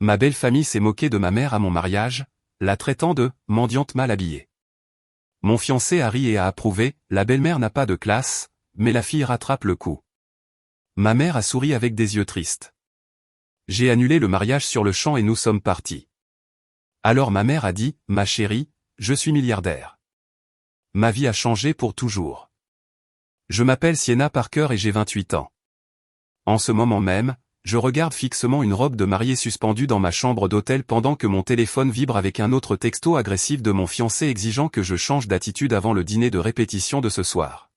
Ma belle famille s'est moquée de ma mère à mon mariage, la traitant de « mendiante mal habillée ». Mon fiancé a ri et a approuvé, la belle-mère n'a pas de classe, mais la fille rattrape le coup. Ma mère a souri avec des yeux tristes. J'ai annulé le mariage sur le champ et nous sommes partis. Alors ma mère a dit, ma chérie, je suis milliardaire. Ma vie a changé pour toujours. Je m'appelle Sienna Parker et j'ai 28 ans. En ce moment même, je regarde fixement une robe de mariée suspendue dans ma chambre d'hôtel pendant que mon téléphone vibre avec un autre texto agressif de mon fiancé exigeant que je change d'attitude avant le dîner de répétition de ce soir.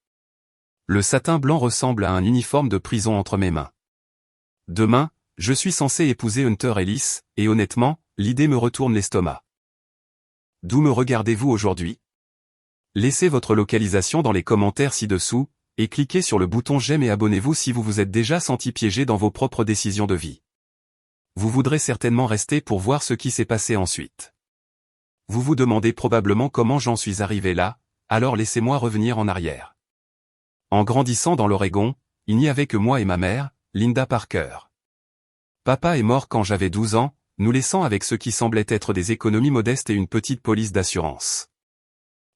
Le satin blanc ressemble à un uniforme de prison entre mes mains. Demain, je suis censé épouser Hunter Ellis, et honnêtement, l'idée me retourne l'estomac. D'où me regardez-vous aujourd'hui? Laissez votre localisation dans les commentaires ci-dessous, et cliquez sur le bouton j'aime et abonnez-vous si vous vous êtes déjà senti piégé dans vos propres décisions de vie. Vous voudrez certainement rester pour voir ce qui s'est passé ensuite. Vous vous demandez probablement comment j'en suis arrivé là, alors laissez-moi revenir en arrière. En grandissant dans l'Oregon, il n'y avait que moi et ma mère, Linda Parker. Papa est mort quand j'avais 12 ans, nous laissant avec ce qui semblait être des économies modestes et une petite police d'assurance.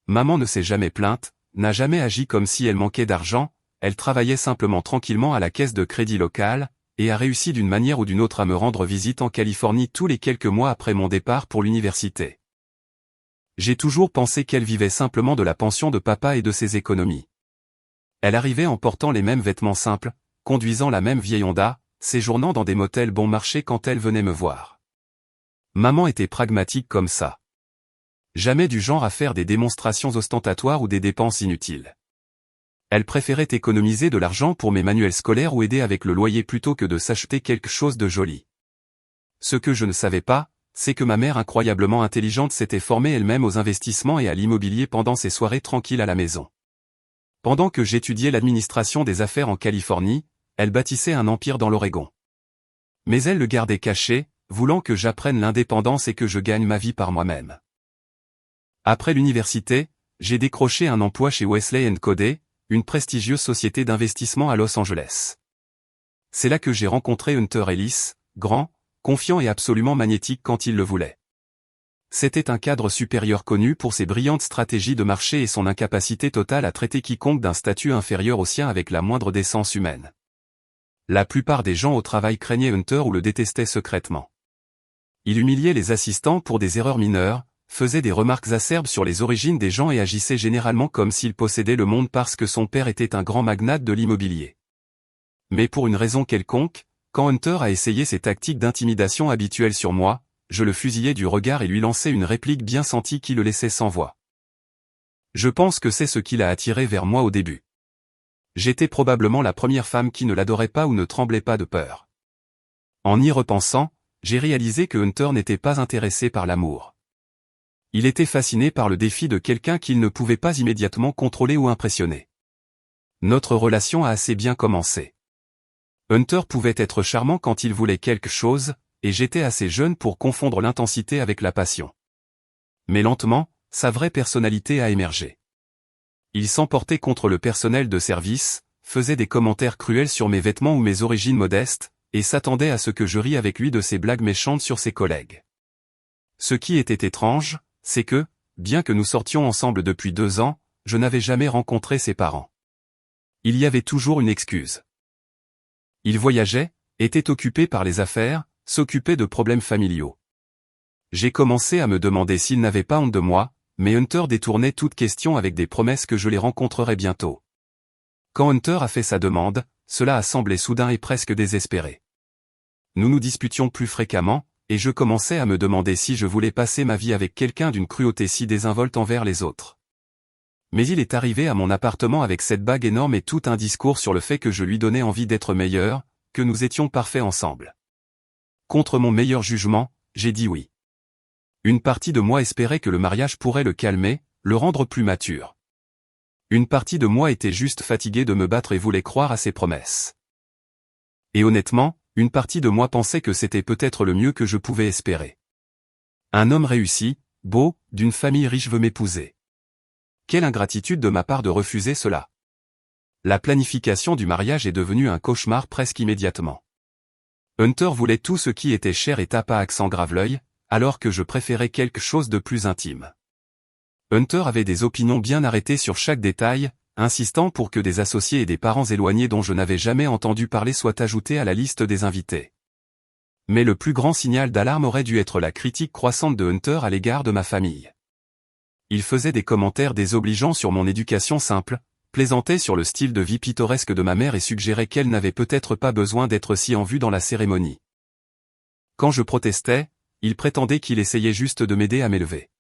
Maman ne s'est jamais plainte, n'a jamais agi comme si elle manquait d'argent, elle travaillait simplement tranquillement à la caisse de crédit locale, et a réussi d'une manière ou d'une autre à me rendre visite en Californie tous les quelques mois après mon départ pour l'université. J'ai toujours pensé qu'elle vivait simplement de la pension de papa et de ses économies. Elle arrivait en portant les mêmes vêtements simples, conduisant la même vieille Honda, séjournant dans des motels bon marché quand elle venait me voir. Maman était pragmatique comme ça. Jamais du genre à faire des démonstrations ostentatoires ou des dépenses inutiles. Elle préférait économiser de l'argent pour mes manuels scolaires ou aider avec le loyer plutôt que de s'acheter quelque chose de joli. Ce que je ne savais pas, c'est que ma mère incroyablement intelligente s'était formée elle-même aux investissements et à l'immobilier pendant ses soirées tranquilles à la maison. Pendant que j'étudiais l'administration des affaires en Californie, elle bâtissait un empire dans l'Oregon. Mais elle le gardait caché, voulant que j'apprenne l'indépendance et que je gagne ma vie par moi-même. Après l'université, j'ai décroché un emploi chez Wesley & Codey, une prestigieuse société d'investissement à Los Angeles. C'est là que j'ai rencontré Hunter Ellis, grand, confiant et absolument magnétique quand il le voulait. C'était un cadre supérieur connu pour ses brillantes stratégies de marché et son incapacité totale à traiter quiconque d'un statut inférieur au sien avec la moindre décence humaine. La plupart des gens au travail craignaient Hunter ou le détestaient secrètement. Il humiliait les assistants pour des erreurs mineures, faisait des remarques acerbes sur les origines des gens et agissait généralement comme s'il possédait le monde parce que son père était un grand magnate de l'immobilier. Mais pour une raison quelconque, quand Hunter a essayé ses tactiques d'intimidation habituelles sur moi, je le fusillais du regard et lui lançais une réplique bien sentie qui le laissait sans voix. Je pense que c'est ce qui l'a attiré vers moi au début. J'étais probablement la première femme qui ne l'adorait pas ou ne tremblait pas de peur. En y repensant, j'ai réalisé que Hunter n'était pas intéressé par l'amour. Il était fasciné par le défi de quelqu'un qu'il ne pouvait pas immédiatement contrôler ou impressionner. Notre relation a assez bien commencé. Hunter pouvait être charmant quand il voulait quelque chose, et j'étais assez jeune pour confondre l'intensité avec la passion. Mais lentement, sa vraie personnalité a émergé. Il s'emportait contre le personnel de service, faisait des commentaires cruels sur mes vêtements ou mes origines modestes, et s'attendait à ce que je rie avec lui de ses blagues méchantes sur ses collègues. Ce qui était étrange, c'est que, bien que nous sortions ensemble depuis 2 ans, je n'avais jamais rencontré ses parents. Il y avait toujours une excuse. Il voyageait, était occupé par les affaires, s'occupait de problèmes familiaux. J'ai commencé à me demander s'il n'avait pas honte de moi, mais Hunter détournait toute question avec des promesses que je les rencontrerais bientôt. Quand Hunter a fait sa demande, cela a semblé soudain et presque désespéré. Nous nous disputions plus fréquemment, et je commençais à me demander si je voulais passer ma vie avec quelqu'un d'une cruauté si désinvolte envers les autres. Mais il est arrivé à mon appartement avec cette bague énorme et tout un discours sur le fait que je lui donnais envie d'être meilleur, que nous étions parfaits ensemble. Contre mon meilleur jugement, j'ai dit oui. Une partie de moi espérait que le mariage pourrait le calmer, le rendre plus mature. Une partie de moi était juste fatiguée de me battre et voulait croire à ses promesses. Et honnêtement, une partie de moi pensait que c'était peut-être le mieux que je pouvais espérer. Un homme réussi, beau, d'une famille riche veut m'épouser. Quelle ingratitude de ma part de refuser cela. La planification du mariage est devenue un cauchemar presque immédiatement. Hunter voulait tout ce qui était cher et tapa accent grave l'œil, alors que je préférais quelque chose de plus intime. Hunter avait des opinions bien arrêtées sur chaque détail, insistant pour que des associés et des parents éloignés dont je n'avais jamais entendu parler soient ajoutés à la liste des invités. Mais le plus grand signal d'alarme aurait dû être la critique croissante de Hunter à l'égard de ma famille. Il faisait des commentaires désobligeants sur mon éducation simple, plaisantait sur le style de vie pittoresque de ma mère et suggérait qu'elle n'avait peut-être pas besoin d'être si en vue dans la cérémonie. Quand je protestais, il prétendait qu'il essayait juste de m'aider à m'élever.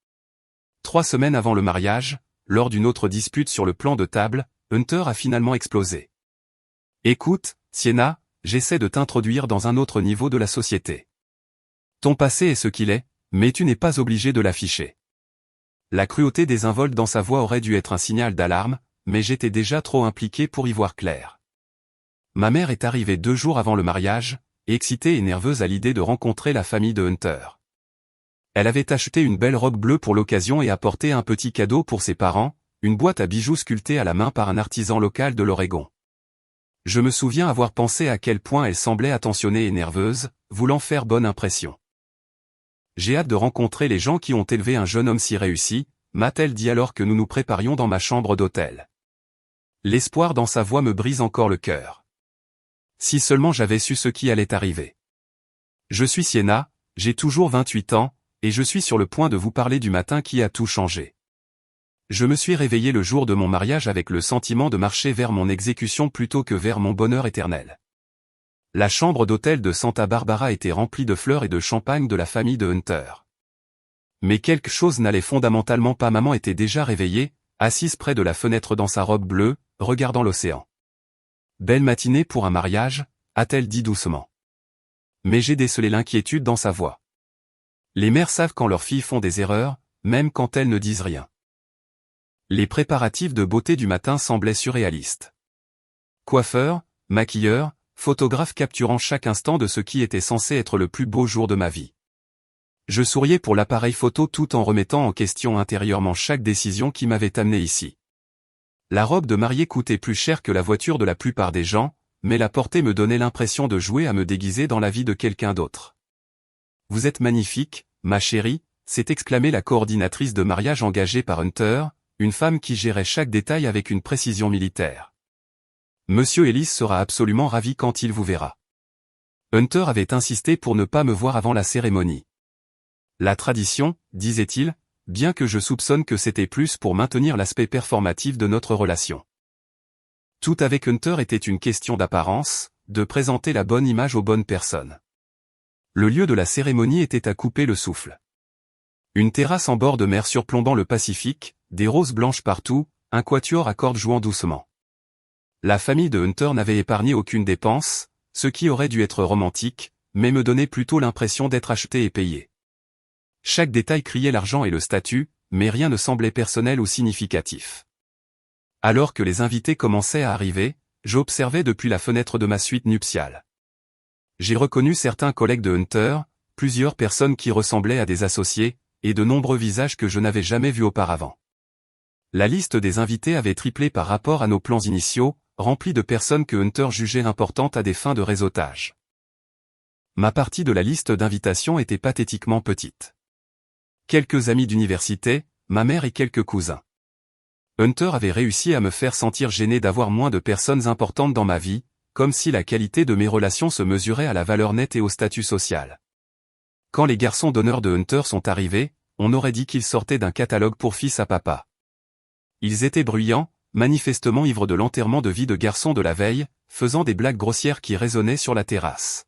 3 semaines avant le mariage, lors d'une autre dispute sur le plan de table, Hunter a finalement explosé. « Écoute, Sienna, j'essaie de t'introduire dans un autre niveau de la société. Ton passé est ce qu'il est, mais tu n'es pas obligé de l'afficher. » La cruauté désinvolte dans sa voix aurait dû être un signal d'alarme, mais j'étais déjà trop impliqué pour y voir clair. Ma mère est arrivée 2 jours avant le mariage, excitée et nerveuse à l'idée de rencontrer la famille de Hunter. Elle avait acheté une belle robe bleue pour l'occasion et apporté un petit cadeau pour ses parents, une boîte à bijoux sculptée à la main par un artisan local de l'Oregon. Je me souviens avoir pensé à quel point elle semblait attentionnée et nerveuse, voulant faire bonne impression. « J'ai hâte de rencontrer les gens qui ont élevé un jeune homme si réussi », m'a-t-elle dit alors que nous nous préparions dans ma chambre d'hôtel. L'espoir dans sa voix me brise encore le cœur. Si seulement j'avais su ce qui allait arriver. Je suis Sienna, j'ai toujours 28 ans, et je suis sur le point de vous parler du matin qui a tout changé. Je me suis réveillé le jour de mon mariage avec le sentiment de marcher vers mon exécution plutôt que vers mon bonheur éternel. La chambre d'hôtel de Santa Barbara était remplie de fleurs et de champagne de la famille de Hunter. Mais quelque chose n'allait fondamentalement pas. Maman était déjà réveillée, assise près de la fenêtre dans sa robe bleue, regardant l'océan. « Belle matinée pour un mariage », a-t-elle dit doucement. Mais j'ai décelé l'inquiétude dans sa voix. Les mères savent quand leurs filles font des erreurs, même quand elles ne disent rien. Les préparatifs de beauté du matin semblaient surréalistes. Coiffeur, maquilleur, photographe capturant chaque instant de ce qui était censé être le plus beau jour de ma vie. Je souriais pour l'appareil photo tout en remettant en question intérieurement chaque décision qui m'avait amené ici. La robe de mariée coûtait plus cher que la voiture de la plupart des gens, mais la porter me donnait l'impression de jouer à me déguiser dans la vie de quelqu'un d'autre. « Vous êtes magnifique, ma chérie », s'est exclamée la coordinatrice de mariage engagée par Hunter, une femme qui gérait chaque détail avec une précision militaire. « Monsieur Ellis sera absolument ravi quand il vous verra. » Hunter avait insisté pour ne pas me voir avant la cérémonie. La tradition, disait-il, bien que je soupçonne que c'était plus pour maintenir l'aspect performatif de notre relation. Tout avec Hunter était une question d'apparence, de présenter la bonne image aux bonnes personnes. Le lieu de la cérémonie était à couper le souffle. Une terrasse en bord de mer surplombant le Pacifique, des roses blanches partout, un quatuor à cordes jouant doucement. La famille de Hunter n'avait épargné aucune dépense, ce qui aurait dû être romantique, mais me donnait plutôt l'impression d'être acheté et payé. Chaque détail criait l'argent et le statut, mais rien ne semblait personnel ou significatif. Alors que les invités commençaient à arriver, j'observais depuis la fenêtre de ma suite nuptiale. J'ai reconnu certains collègues de Hunter, plusieurs personnes qui ressemblaient à des associés, et de nombreux visages que je n'avais jamais vus auparavant. La liste des invités avait triplé par rapport à nos plans initiaux, remplis de personnes que Hunter jugeait importantes à des fins de réseautage. Ma partie de la liste d'invitations était pathétiquement petite. Quelques amis d'université, ma mère et quelques cousins. Hunter avait réussi à me faire sentir gêné d'avoir moins de personnes importantes dans ma vie, comme si la qualité de mes relations se mesurait à la valeur nette et au statut social. Quand les garçons d'honneur de Hunter sont arrivés, on aurait dit qu'ils sortaient d'un catalogue pour fils à papa. Ils étaient bruyants, manifestement ivres de l'enterrement de vie de garçon de la veille, faisant des blagues grossières qui résonnaient sur la terrasse.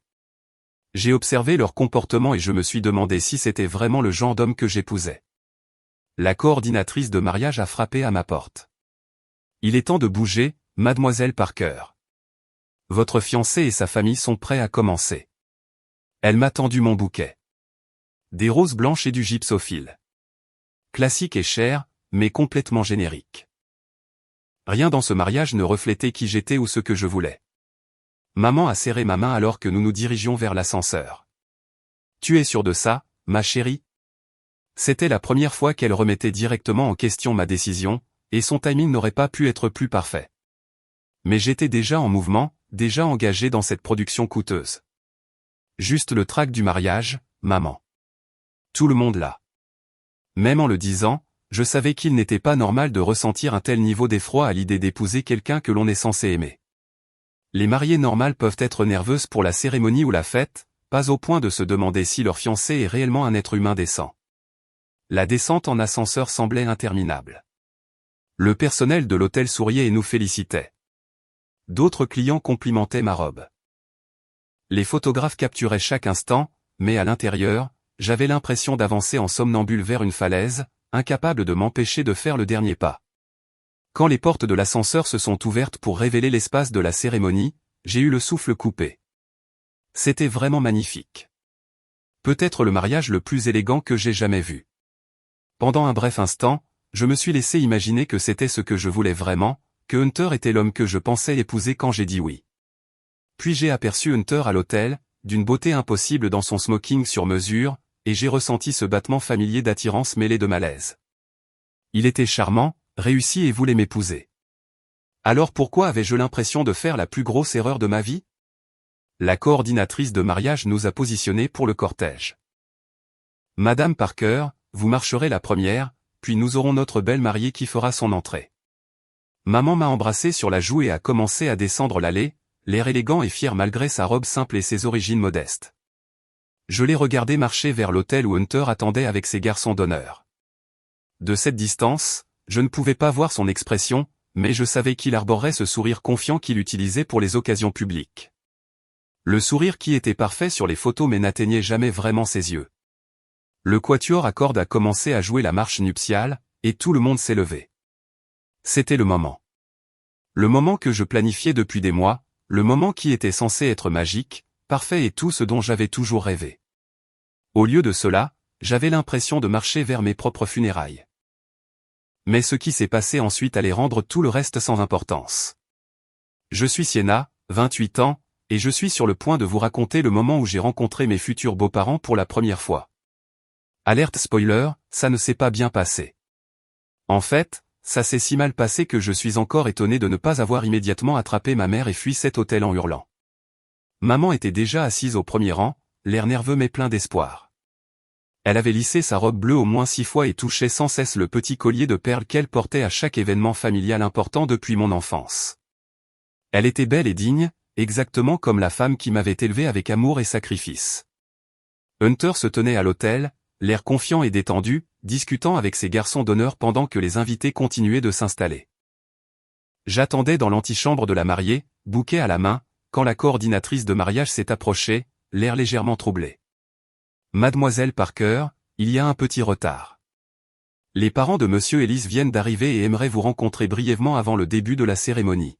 J'ai observé leur comportement et je me suis demandé si c'était vraiment le genre d'homme que j'épousais. La coordinatrice de mariage a frappé à ma porte. « Il est temps de bouger, mademoiselle Parker. Votre fiancé et sa famille sont prêts à commencer. » Elle m'a tendu mon bouquet. Des roses blanches et du gypsophile. Classique et cher, mais complètement générique. Rien dans ce mariage ne reflétait qui j'étais ou ce que je voulais. Maman a serré ma main alors que nous nous dirigions vers l'ascenseur. « Tu es sûre de ça, ma chérie ?» C'était la première fois qu'elle remettait directement en question ma décision, et son timing n'aurait pas pu être plus parfait. Mais j'étais déjà en mouvement, déjà engagé dans cette production coûteuse. Juste le trac du mariage, maman. Tout le monde là. Même en le disant, je savais qu'il n'était pas normal de ressentir un tel niveau d'effroi à l'idée d'épouser quelqu'un que l'on est censé aimer. Les mariées normales peuvent être nerveuses pour la cérémonie ou la fête, pas au point de se demander si leur fiancé est réellement un être humain décent. La descente en ascenseur semblait interminable. Le personnel de l'hôtel souriait et nous félicitait. D'autres clients complimentaient ma robe. Les photographes capturaient chaque instant, mais à l'intérieur, j'avais l'impression d'avancer en somnambule vers une falaise, incapable de m'empêcher de faire le dernier pas. Quand les portes de l'ascenseur se sont ouvertes pour révéler l'espace de la cérémonie, j'ai eu le souffle coupé. C'était vraiment magnifique. Peut-être le mariage le plus élégant que j'ai jamais vu. Pendant un bref instant, je me suis laissé imaginer que c'était ce que je voulais vraiment, que Hunter était l'homme que je pensais épouser quand j'ai dit oui. Puis j'ai aperçu Hunter à l'hôtel, d'une beauté impossible dans son smoking sur mesure, et j'ai ressenti ce battement familier d'attirance mêlé de malaise. Il était charmant, réussi et voulait m'épouser. Alors pourquoi avais-je l'impression de faire la plus grosse erreur de ma vie? La coordinatrice de mariage nous a positionnés pour le cortège. Madame Parker, vous marcherez la première, puis nous aurons notre belle mariée qui fera son entrée. Maman m'a embrassé sur la joue et a commencé à descendre l'allée, l'air élégant et fier malgré sa robe simple et ses origines modestes. Je l'ai regardé marcher vers l'hôtel où Hunter attendait avec ses garçons d'honneur. De cette distance, je ne pouvais pas voir son expression, mais je savais qu'il arborait ce sourire confiant qu'il utilisait pour les occasions publiques. Le sourire qui était parfait sur les photos mais n'atteignait jamais vraiment ses yeux. Le quatuor à cordes a commencé à jouer la marche nuptiale, et tout le monde s'est levé. C'était le moment. Le moment que je planifiais depuis des mois, le moment qui était censé être magique, parfait et tout ce dont j'avais toujours rêvé. Au lieu de cela, j'avais l'impression de marcher vers mes propres funérailles. Mais ce qui s'est passé ensuite allait rendre tout le reste sans importance. Je suis Sienna, 28 ans, et je suis sur le point de vous raconter le moment où j'ai rencontré mes futurs beaux-parents pour la première fois. Alerte spoiler, ça ne s'est pas bien passé. En fait, ça s'est si mal passé que je suis encore étonné de ne pas avoir immédiatement attrapé ma mère et fui cet hôtel en hurlant. Maman était déjà assise au premier rang, l'air nerveux mais plein d'espoir. Elle avait lissé sa robe bleue au moins 6 fois et touchait sans cesse le petit collier de perles qu'elle portait à chaque événement familial important depuis mon enfance. Elle était belle et digne, exactement comme la femme qui m'avait élevé avec amour et sacrifice. Hunter se tenait à l'hôtel, l'air confiant et détendu, discutant avec ses garçons d'honneur pendant que les invités continuaient de s'installer. J'attendais dans l'antichambre de la mariée, bouquet à la main, quand la coordinatrice de mariage s'est approchée, l'air légèrement troublé. Mademoiselle Parker, il y a un petit retard. Les parents de Monsieur Ellis viennent d'arriver et aimeraient vous rencontrer brièvement avant le début de la cérémonie.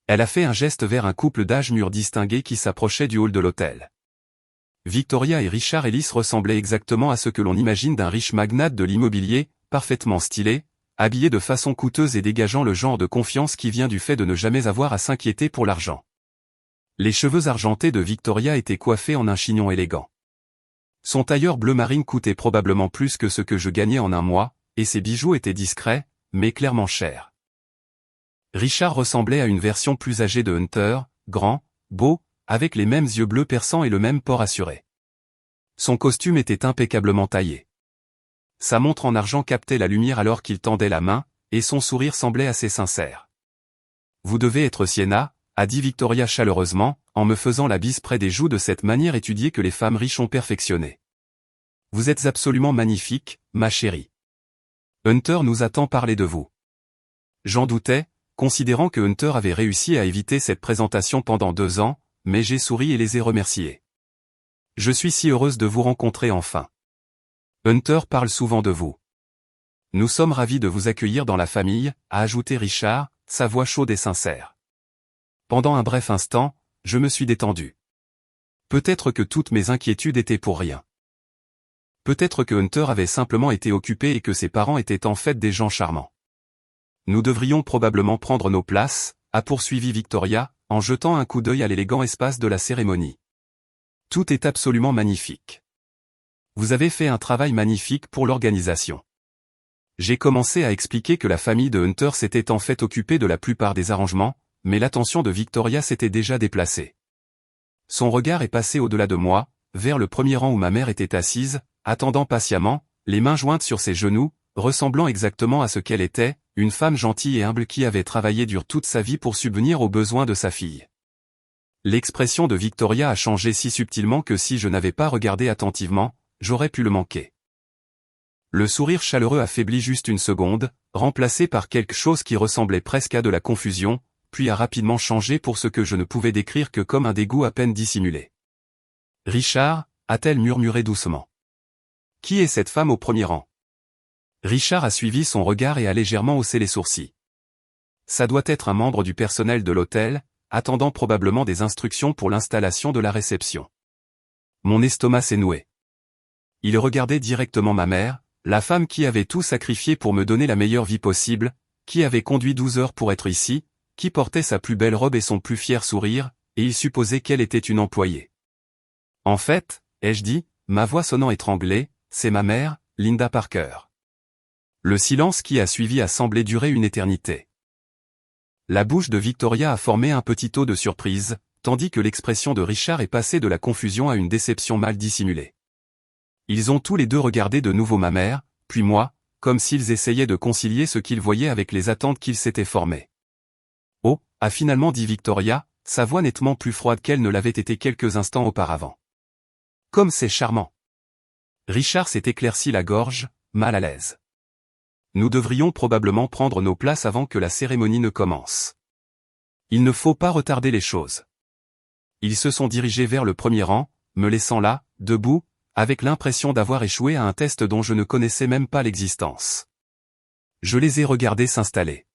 Elle a fait un geste vers un couple d'âge mûr distingué qui s'approchait du hall de l'hôtel. Victoria et Richard Ellis ressemblaient exactement à ce que l'on imagine d'un riche magnate de l'immobilier, parfaitement stylé, habillé de façon coûteuse et dégageant le genre de confiance qui vient du fait de ne jamais avoir à s'inquiéter pour l'argent. Les cheveux argentés de Victoria étaient coiffés en un chignon élégant. Son tailleur bleu marine coûtait probablement plus que ce que je gagnais en un mois, et ses bijoux étaient discrets, mais clairement chers. Richard ressemblait à une version plus âgée de Hunter, grand, beau, avec les mêmes yeux bleus perçants et le même port assuré. Son costume était impeccablement taillé. Sa montre en argent captait la lumière alors qu'il tendait la main, et son sourire semblait assez sincère. « Vous devez être Sienna », a dit Victoria chaleureusement, en me faisant la bise près des joues de cette manière étudiée que les femmes riches ont perfectionnée. « Vous êtes absolument magnifique, ma chérie. Hunter nous a tant parlé de vous. » J'en doutais, considérant que Hunter avait réussi à éviter cette présentation pendant 2 ans, mais j'ai souri et les ai remerciés. « Je suis si heureuse de vous rencontrer enfin. Hunter parle souvent de vous. Nous sommes ravis de vous accueillir dans la famille, a ajouté Richard, sa voix chaude et sincère. Pendant un bref instant, je me suis détendu. Peut-être que toutes mes inquiétudes étaient pour rien. Peut-être que Hunter avait simplement été occupé et que ses parents étaient en fait des gens charmants. Nous devrions probablement prendre nos places, a poursuivi Victoria, en jetant un coup d'œil à l'élégant espace de la cérémonie. Tout est absolument magnifique. Vous avez fait un travail magnifique pour l'organisation. J'ai commencé à expliquer que la famille de Hunter s'était en fait occupée de la plupart des arrangements, mais l'attention de Victoria s'était déjà déplacée. Son regard est passé au-delà de moi, vers le premier rang où ma mère était assise, attendant patiemment, les mains jointes sur ses genoux, ressemblant exactement à ce qu'elle était, une femme gentille et humble qui avait travaillé dur toute sa vie pour subvenir aux besoins de sa fille. L'expression de Victoria a changé si subtilement que si je n'avais pas regardé attentivement, j'aurais pu le manquer. Le sourire chaleureux affaiblit juste une seconde, remplacé par quelque chose qui ressemblait presque à de la confusion, puis a rapidement changé pour ce que je ne pouvais décrire que comme un dégoût à peine dissimulé. « Richard » a-t-elle murmuré doucement. « Qui est cette femme au premier rang ?» Richard a suivi son regard et a légèrement haussé les sourcils. « Ça doit être un membre du personnel de l'hôtel, attendant probablement des instructions pour l'installation de la réception. » Mon estomac s'est noué. Il regardait directement ma mère, la femme qui avait tout sacrifié pour me donner la meilleure vie possible, qui avait conduit 12 heures pour être ici, qui portait sa plus belle robe et son plus fier sourire, et il supposait qu'elle était une employée. « En fait, ai-je dit, ma voix sonnant étranglée, c'est ma mère, Linda Parker. » Le silence qui a suivi a semblé durer une éternité. La bouche de Victoria a formé un petit O de surprise, tandis que l'expression de Richard est passée de la confusion à une déception mal dissimulée. Ils ont tous les deux regardé de nouveau ma mère, puis moi, comme s'ils essayaient de concilier ce qu'ils voyaient avec les attentes qu'ils s'étaient formées. « Oh » a finalement dit Victoria, sa voix nettement plus froide qu'elle ne l'avait été quelques instants auparavant. « Comme c'est charmant !» Richard s'est éclairci la gorge, mal à l'aise. « Nous devrions probablement prendre nos places avant que la cérémonie ne commence. Il ne faut pas retarder les choses. » Ils se sont dirigés vers le premier rang, me laissant là, debout, avec l'impression d'avoir échoué à un test dont je ne connaissais même pas l'existence. Je les ai regardés s'installer.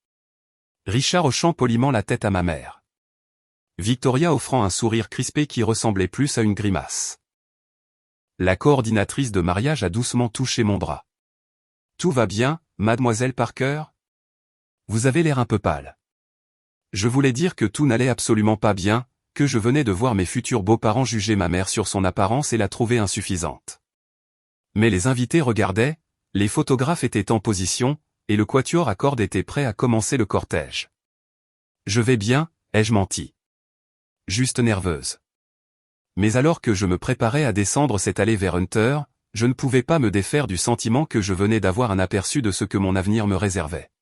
Richard hochant poliment la tête à ma mère. Victoria offrant un sourire crispé qui ressemblait plus à une grimace. La coordinatrice de mariage a doucement touché mon bras. « Tout va bien, mademoiselle Parker ? Vous avez l'air un peu pâle. » Je voulais dire que tout n'allait absolument pas bien, que je venais de voir mes futurs beaux-parents juger ma mère sur son apparence et la trouver insuffisante. Mais les invités regardaient, les photographes étaient en position, et le quatuor à cordes était prêt à commencer le cortège. Je vais bien, ai-je menti. Juste nerveuse. Mais alors que je me préparais à descendre cette allée vers Hunter, je ne pouvais pas me défaire du sentiment que je venais d'avoir un aperçu de ce que mon avenir me réservait.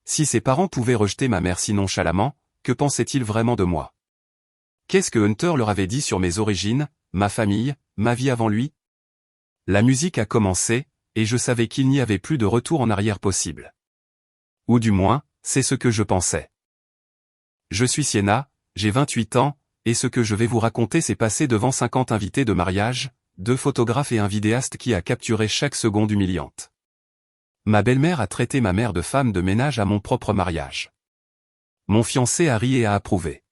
Si ses parents pouvaient rejeter ma mère si nonchalamment, que pensaient-ils vraiment de moi? Qu'est-ce que Hunter leur avait dit sur mes origines, ma famille, ma vie avant lui? La musique a commencé, et je savais qu'il n'y avait plus de retour en arrière possible. Ou du moins, c'est ce que je pensais. Je suis Sienna, j'ai 28 ans, et ce que je vais vous raconter s'est passé devant 50 invités de mariage, 2 photographes et un vidéaste qui a capturé chaque seconde humiliante. Ma belle-mère a traité ma mère de femme de ménage à mon propre mariage. Mon fiancé a ri et a approuvé.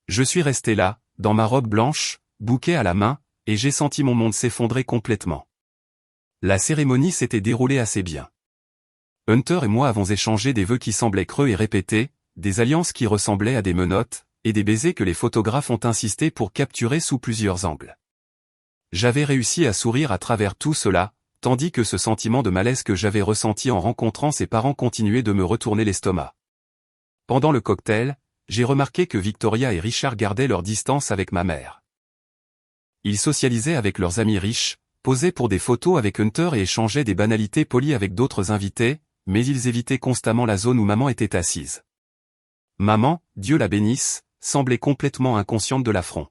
Je suis resté là, dans ma robe blanche, bouquet à la main, et j'ai senti mon monde s'effondrer complètement. La cérémonie s'était déroulée assez bien. Hunter et moi avons échangé des vœux qui semblaient creux et répétés, des alliances qui ressemblaient à des menottes, et des baisers que les photographes ont insisté pour capturer sous plusieurs angles. J'avais réussi à sourire à travers tout cela, tandis que ce sentiment de malaise que j'avais ressenti en rencontrant ses parents continuait de me retourner l'estomac. Pendant le cocktail, j'ai remarqué que Victoria et Richard gardaient leur distance avec ma mère. Ils socialisaient avec leurs amis riches, posaient pour des photos avec Hunter et échangeaient des banalités polies avec d'autres invités, mais ils évitaient constamment la zone où maman était assise. Maman, Dieu la bénisse, semblait complètement inconsciente de l'affront.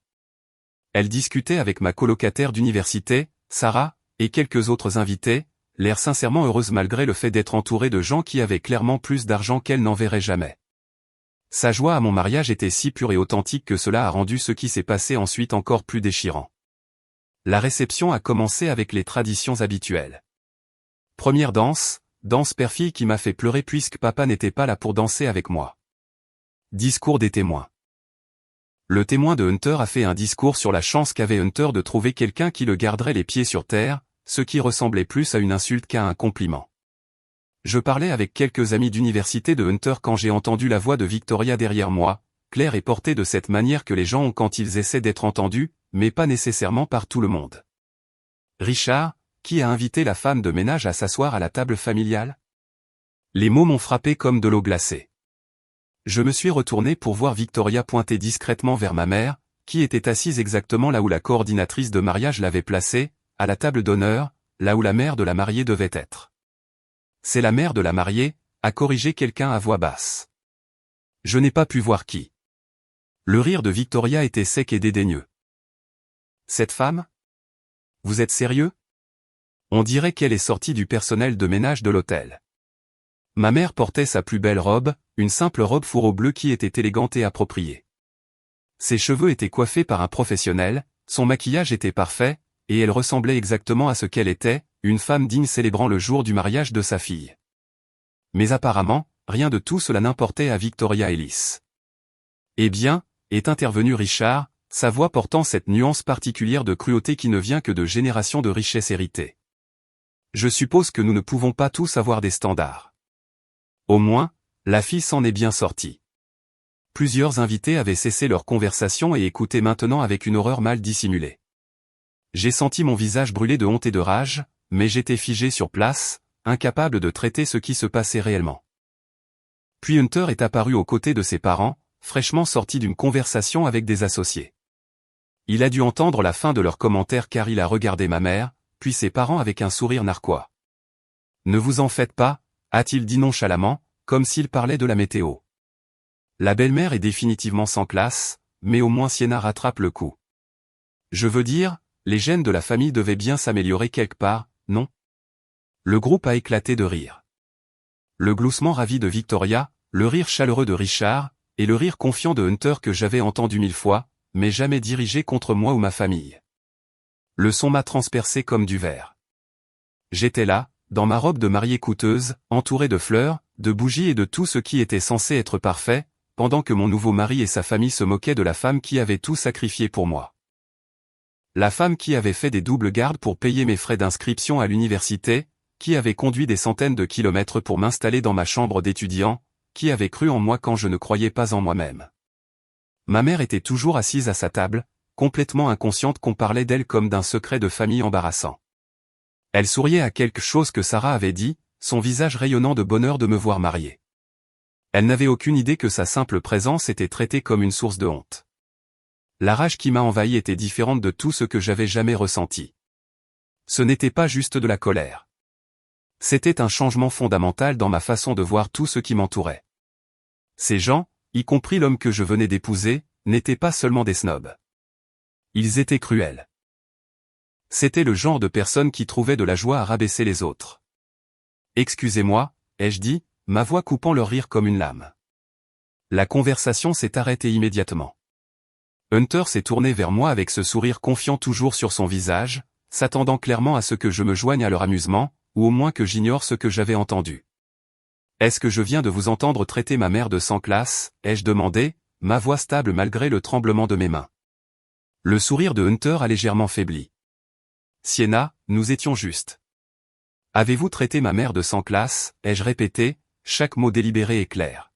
Elle discutait avec ma colocataire d'université, Sarah, et quelques autres invités, l'air sincèrement heureuse malgré le fait d'être entourée de gens qui avaient clairement plus d'argent qu'elle n'en verrait jamais. Sa joie à mon mariage était si pure et authentique que cela a rendu ce qui s'est passé ensuite encore plus déchirant. La réception a commencé avec les traditions habituelles. Première danse, danse père-fille qui m'a fait pleurer puisque papa n'était pas là pour danser avec moi. Discours des témoins. Le témoin de Hunter a fait un discours sur la chance qu'avait Hunter de trouver quelqu'un qui le garderait les pieds sur terre, ce qui ressemblait plus à une insulte qu'à un compliment. Je parlais avec quelques amis d'université de Hunter quand j'ai entendu la voix de Victoria derrière moi, claire et portée de cette manière que les gens ont quand ils essaient d'être entendus, mais pas nécessairement par tout le monde. Richard, qui a invité la femme de ménage à s'asseoir à la table familiale? Les mots m'ont frappé comme de l'eau glacée. Je me suis retourné pour voir Victoria pointer discrètement vers ma mère, qui était assise exactement là où la coordinatrice de mariage l'avait placée, à la table d'honneur, là où la mère de la mariée devait être. C'est la mère de la mariée, a corrigé quelqu'un à voix basse. Je n'ai pas pu voir qui. Le rire de Victoria était sec et dédaigneux. Cette femme? Vous êtes sérieux? On dirait qu'elle est sortie du personnel de ménage de l'hôtel. Ma mère portait sa plus belle robe, une simple robe fourreau bleu qui était élégante et appropriée. Ses cheveux étaient coiffés par un professionnel, son maquillage était parfait, et elle ressemblait exactement à ce qu'elle était, une femme digne célébrant le jour du mariage de sa fille. Mais apparemment, rien de tout cela n'importait à Victoria Ellis. Eh bien, est intervenu Richard, sa voix portant cette nuance particulière de cruauté qui ne vient que de générations de richesses héritées. Je suppose que nous ne pouvons pas tous avoir des standards. Au moins, la fille s'en est bien sortie. Plusieurs invités avaient cessé leur conversation et écoutaient maintenant avec une horreur mal dissimulée. J'ai senti mon visage brûler de honte et de rage, mais j'étais figé sur place, incapable de traiter ce qui se passait réellement. Puis Hunter est apparu aux côtés de ses parents, fraîchement sorti d'une conversation avec des associés. Il a dû entendre la fin de leurs commentaires car il a regardé ma mère, puis ses parents avec un sourire narquois. « Ne vous en faites pas », a-t-il dit nonchalamment, comme s'il parlait de la météo. La belle-mère est définitivement sans classe, mais au moins Sienna rattrape le coup. Je veux dire, les gènes de la famille devaient bien s'améliorer quelque part, non? Le groupe a éclaté de rire. Le gloussement ravi de Victoria, le rire chaleureux de Richard, et le rire confiant de Hunter que j'avais entendu 1000 fois, mais jamais dirigé contre moi ou ma famille. Le son m'a transpercé comme du verre. J'étais là, dans ma robe de mariée coûteuse, entourée de fleurs, de bougies et de tout ce qui était censé être parfait, pendant que mon nouveau mari et sa famille se moquaient de la femme qui avait tout sacrifié pour moi. La femme qui avait fait des doubles gardes pour payer mes frais d'inscription à l'université, qui avait conduit des centaines de kilomètres pour m'installer dans ma chambre d'étudiant, qui avait cru en moi quand je ne croyais pas en moi-même. Ma mère était toujours assise à sa table, complètement inconsciente qu'on parlait d'elle comme d'un secret de famille embarrassant. Elle souriait à quelque chose que Sarah avait dit, son visage rayonnant de bonheur de me voir mariée. Elle n'avait aucune idée que sa simple présence était traitée comme une source de honte. La rage qui m'a envahi était différente de tout ce que j'avais jamais ressenti. Ce n'était pas juste de la colère. C'était un changement fondamental dans ma façon de voir tout ce qui m'entourait. Ces gens, y compris l'homme que je venais d'épouser, n'étaient pas seulement des snobs. Ils étaient cruels. C'était le genre de personnes qui trouvaient de la joie à rabaisser les autres. « Excusez-moi », ai-je dit, ma voix coupant leur rire comme une lame. La conversation s'est arrêtée immédiatement. Hunter s'est tourné vers moi avec ce sourire confiant toujours sur son visage, s'attendant clairement à ce que je me joigne à leur amusement, ou au moins que j'ignore ce que j'avais entendu. « Est-ce que je viens de vous entendre traiter ma mère de sans classe ?» ai-je demandé, ma voix stable malgré le tremblement de mes mains. Le sourire de Hunter a légèrement faibli. « Sienna, nous étions justes. »« Avez-vous traité ma mère de sans classe ?» ai-je répété, chaque mot délibéré et clair.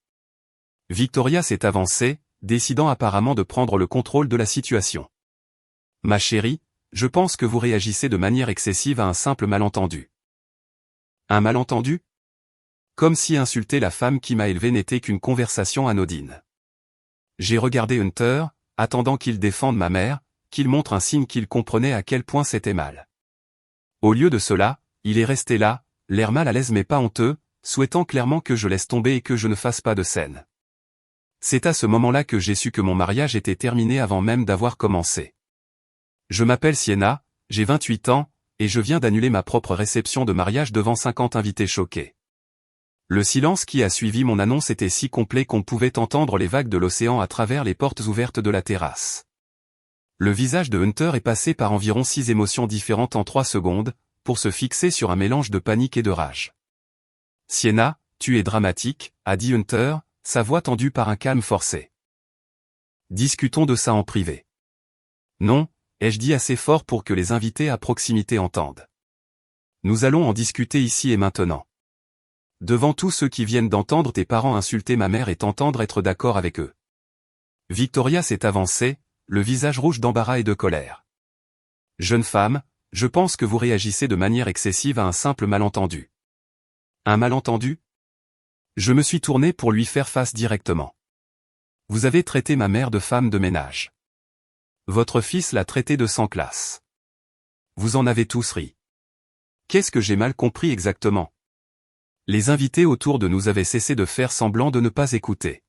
Victoria s'est avancée, décidant apparemment de prendre le contrôle de la situation. « Ma chérie, je pense que vous réagissez de manière excessive à un simple malentendu. » Un malentendu? Comme si insulter la femme qui m'a élevé n'était qu'une conversation anodine. J'ai regardé Hunter, attendant qu'il défende ma mère, qu'il montre un signe qu'il comprenait à quel point c'était mal. Au lieu de cela, il est resté là, l'air mal à l'aise mais pas honteux, souhaitant clairement que je laisse tomber et que je ne fasse pas de scène. C'est à ce moment-là que j'ai su que mon mariage était terminé avant même d'avoir commencé. Je m'appelle Sienna, j'ai 28 ans, et je viens d'annuler ma propre réception de mariage devant 50 invités choqués. Le silence qui a suivi mon annonce était si complet qu'on pouvait entendre les vagues de l'océan à travers les portes ouvertes de la terrasse. Le visage de Hunter est passé par environ 6 émotions différentes en 3 secondes, pour se fixer sur un mélange de panique et de rage. « Sienna, tu es dramatique », a dit Hunter, sa voix tendue par un calme forcé. « Discutons de ça en privé. » « Non », ai-je dit assez fort pour que les invités à proximité entendent. « Nous allons en discuter ici et maintenant. Devant tous ceux qui viennent d'entendre tes parents insulter ma mère et t'entendre être d'accord avec eux. » Victoria s'est avancée, le visage rouge d'embarras et de colère. « Jeune femme, je pense que vous réagissez de manière excessive à un simple malentendu. » Un malentendu? Je me suis tourné pour lui faire face directement. Vous avez traité ma mère de femme de ménage. Votre fils l'a traité de sans classe. Vous en avez tous ri. Qu'est-ce que j'ai mal compris exactement? Les invités autour de nous avaient cessé de faire semblant de ne pas écouter.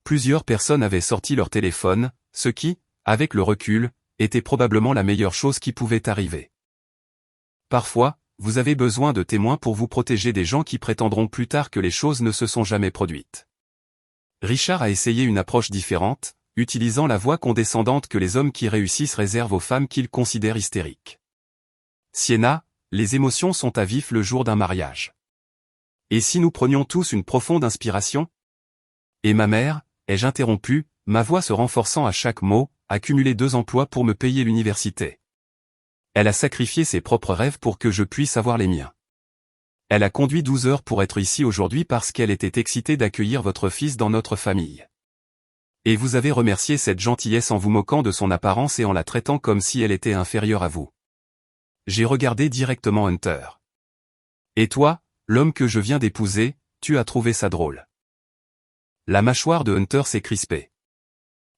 Plusieurs personnes avaient sorti leur téléphone, ce qui, avec le recul, était probablement la meilleure chose qui pouvait arriver. Parfois, vous avez besoin de témoins pour vous protéger des gens qui prétendront plus tard que les choses ne se sont jamais produites. Richard a essayé une approche différente, utilisant la voix condescendante que les hommes qui réussissent réservent aux femmes qu'ils considèrent hystériques. Sienna, les émotions sont à vif le jour d'un mariage. Et si nous prenions tous une profonde inspiration? Et ma mère, ai-je interrompu, ma voix se renforçant à chaque mot, a cumulé 2 emplois pour me payer l'université. Elle a sacrifié ses propres rêves pour que je puisse avoir les miens. Elle a conduit 12 heures pour être ici aujourd'hui parce qu'elle était excitée d'accueillir votre fils dans notre famille. Et vous avez remercié cette gentillesse en vous moquant de son apparence et en la traitant comme si elle était inférieure à vous. J'ai regardé directement Hunter. Et toi, l'homme que je viens d'épouser, tu as trouvé ça drôle. La mâchoire de Hunter s'est crispée.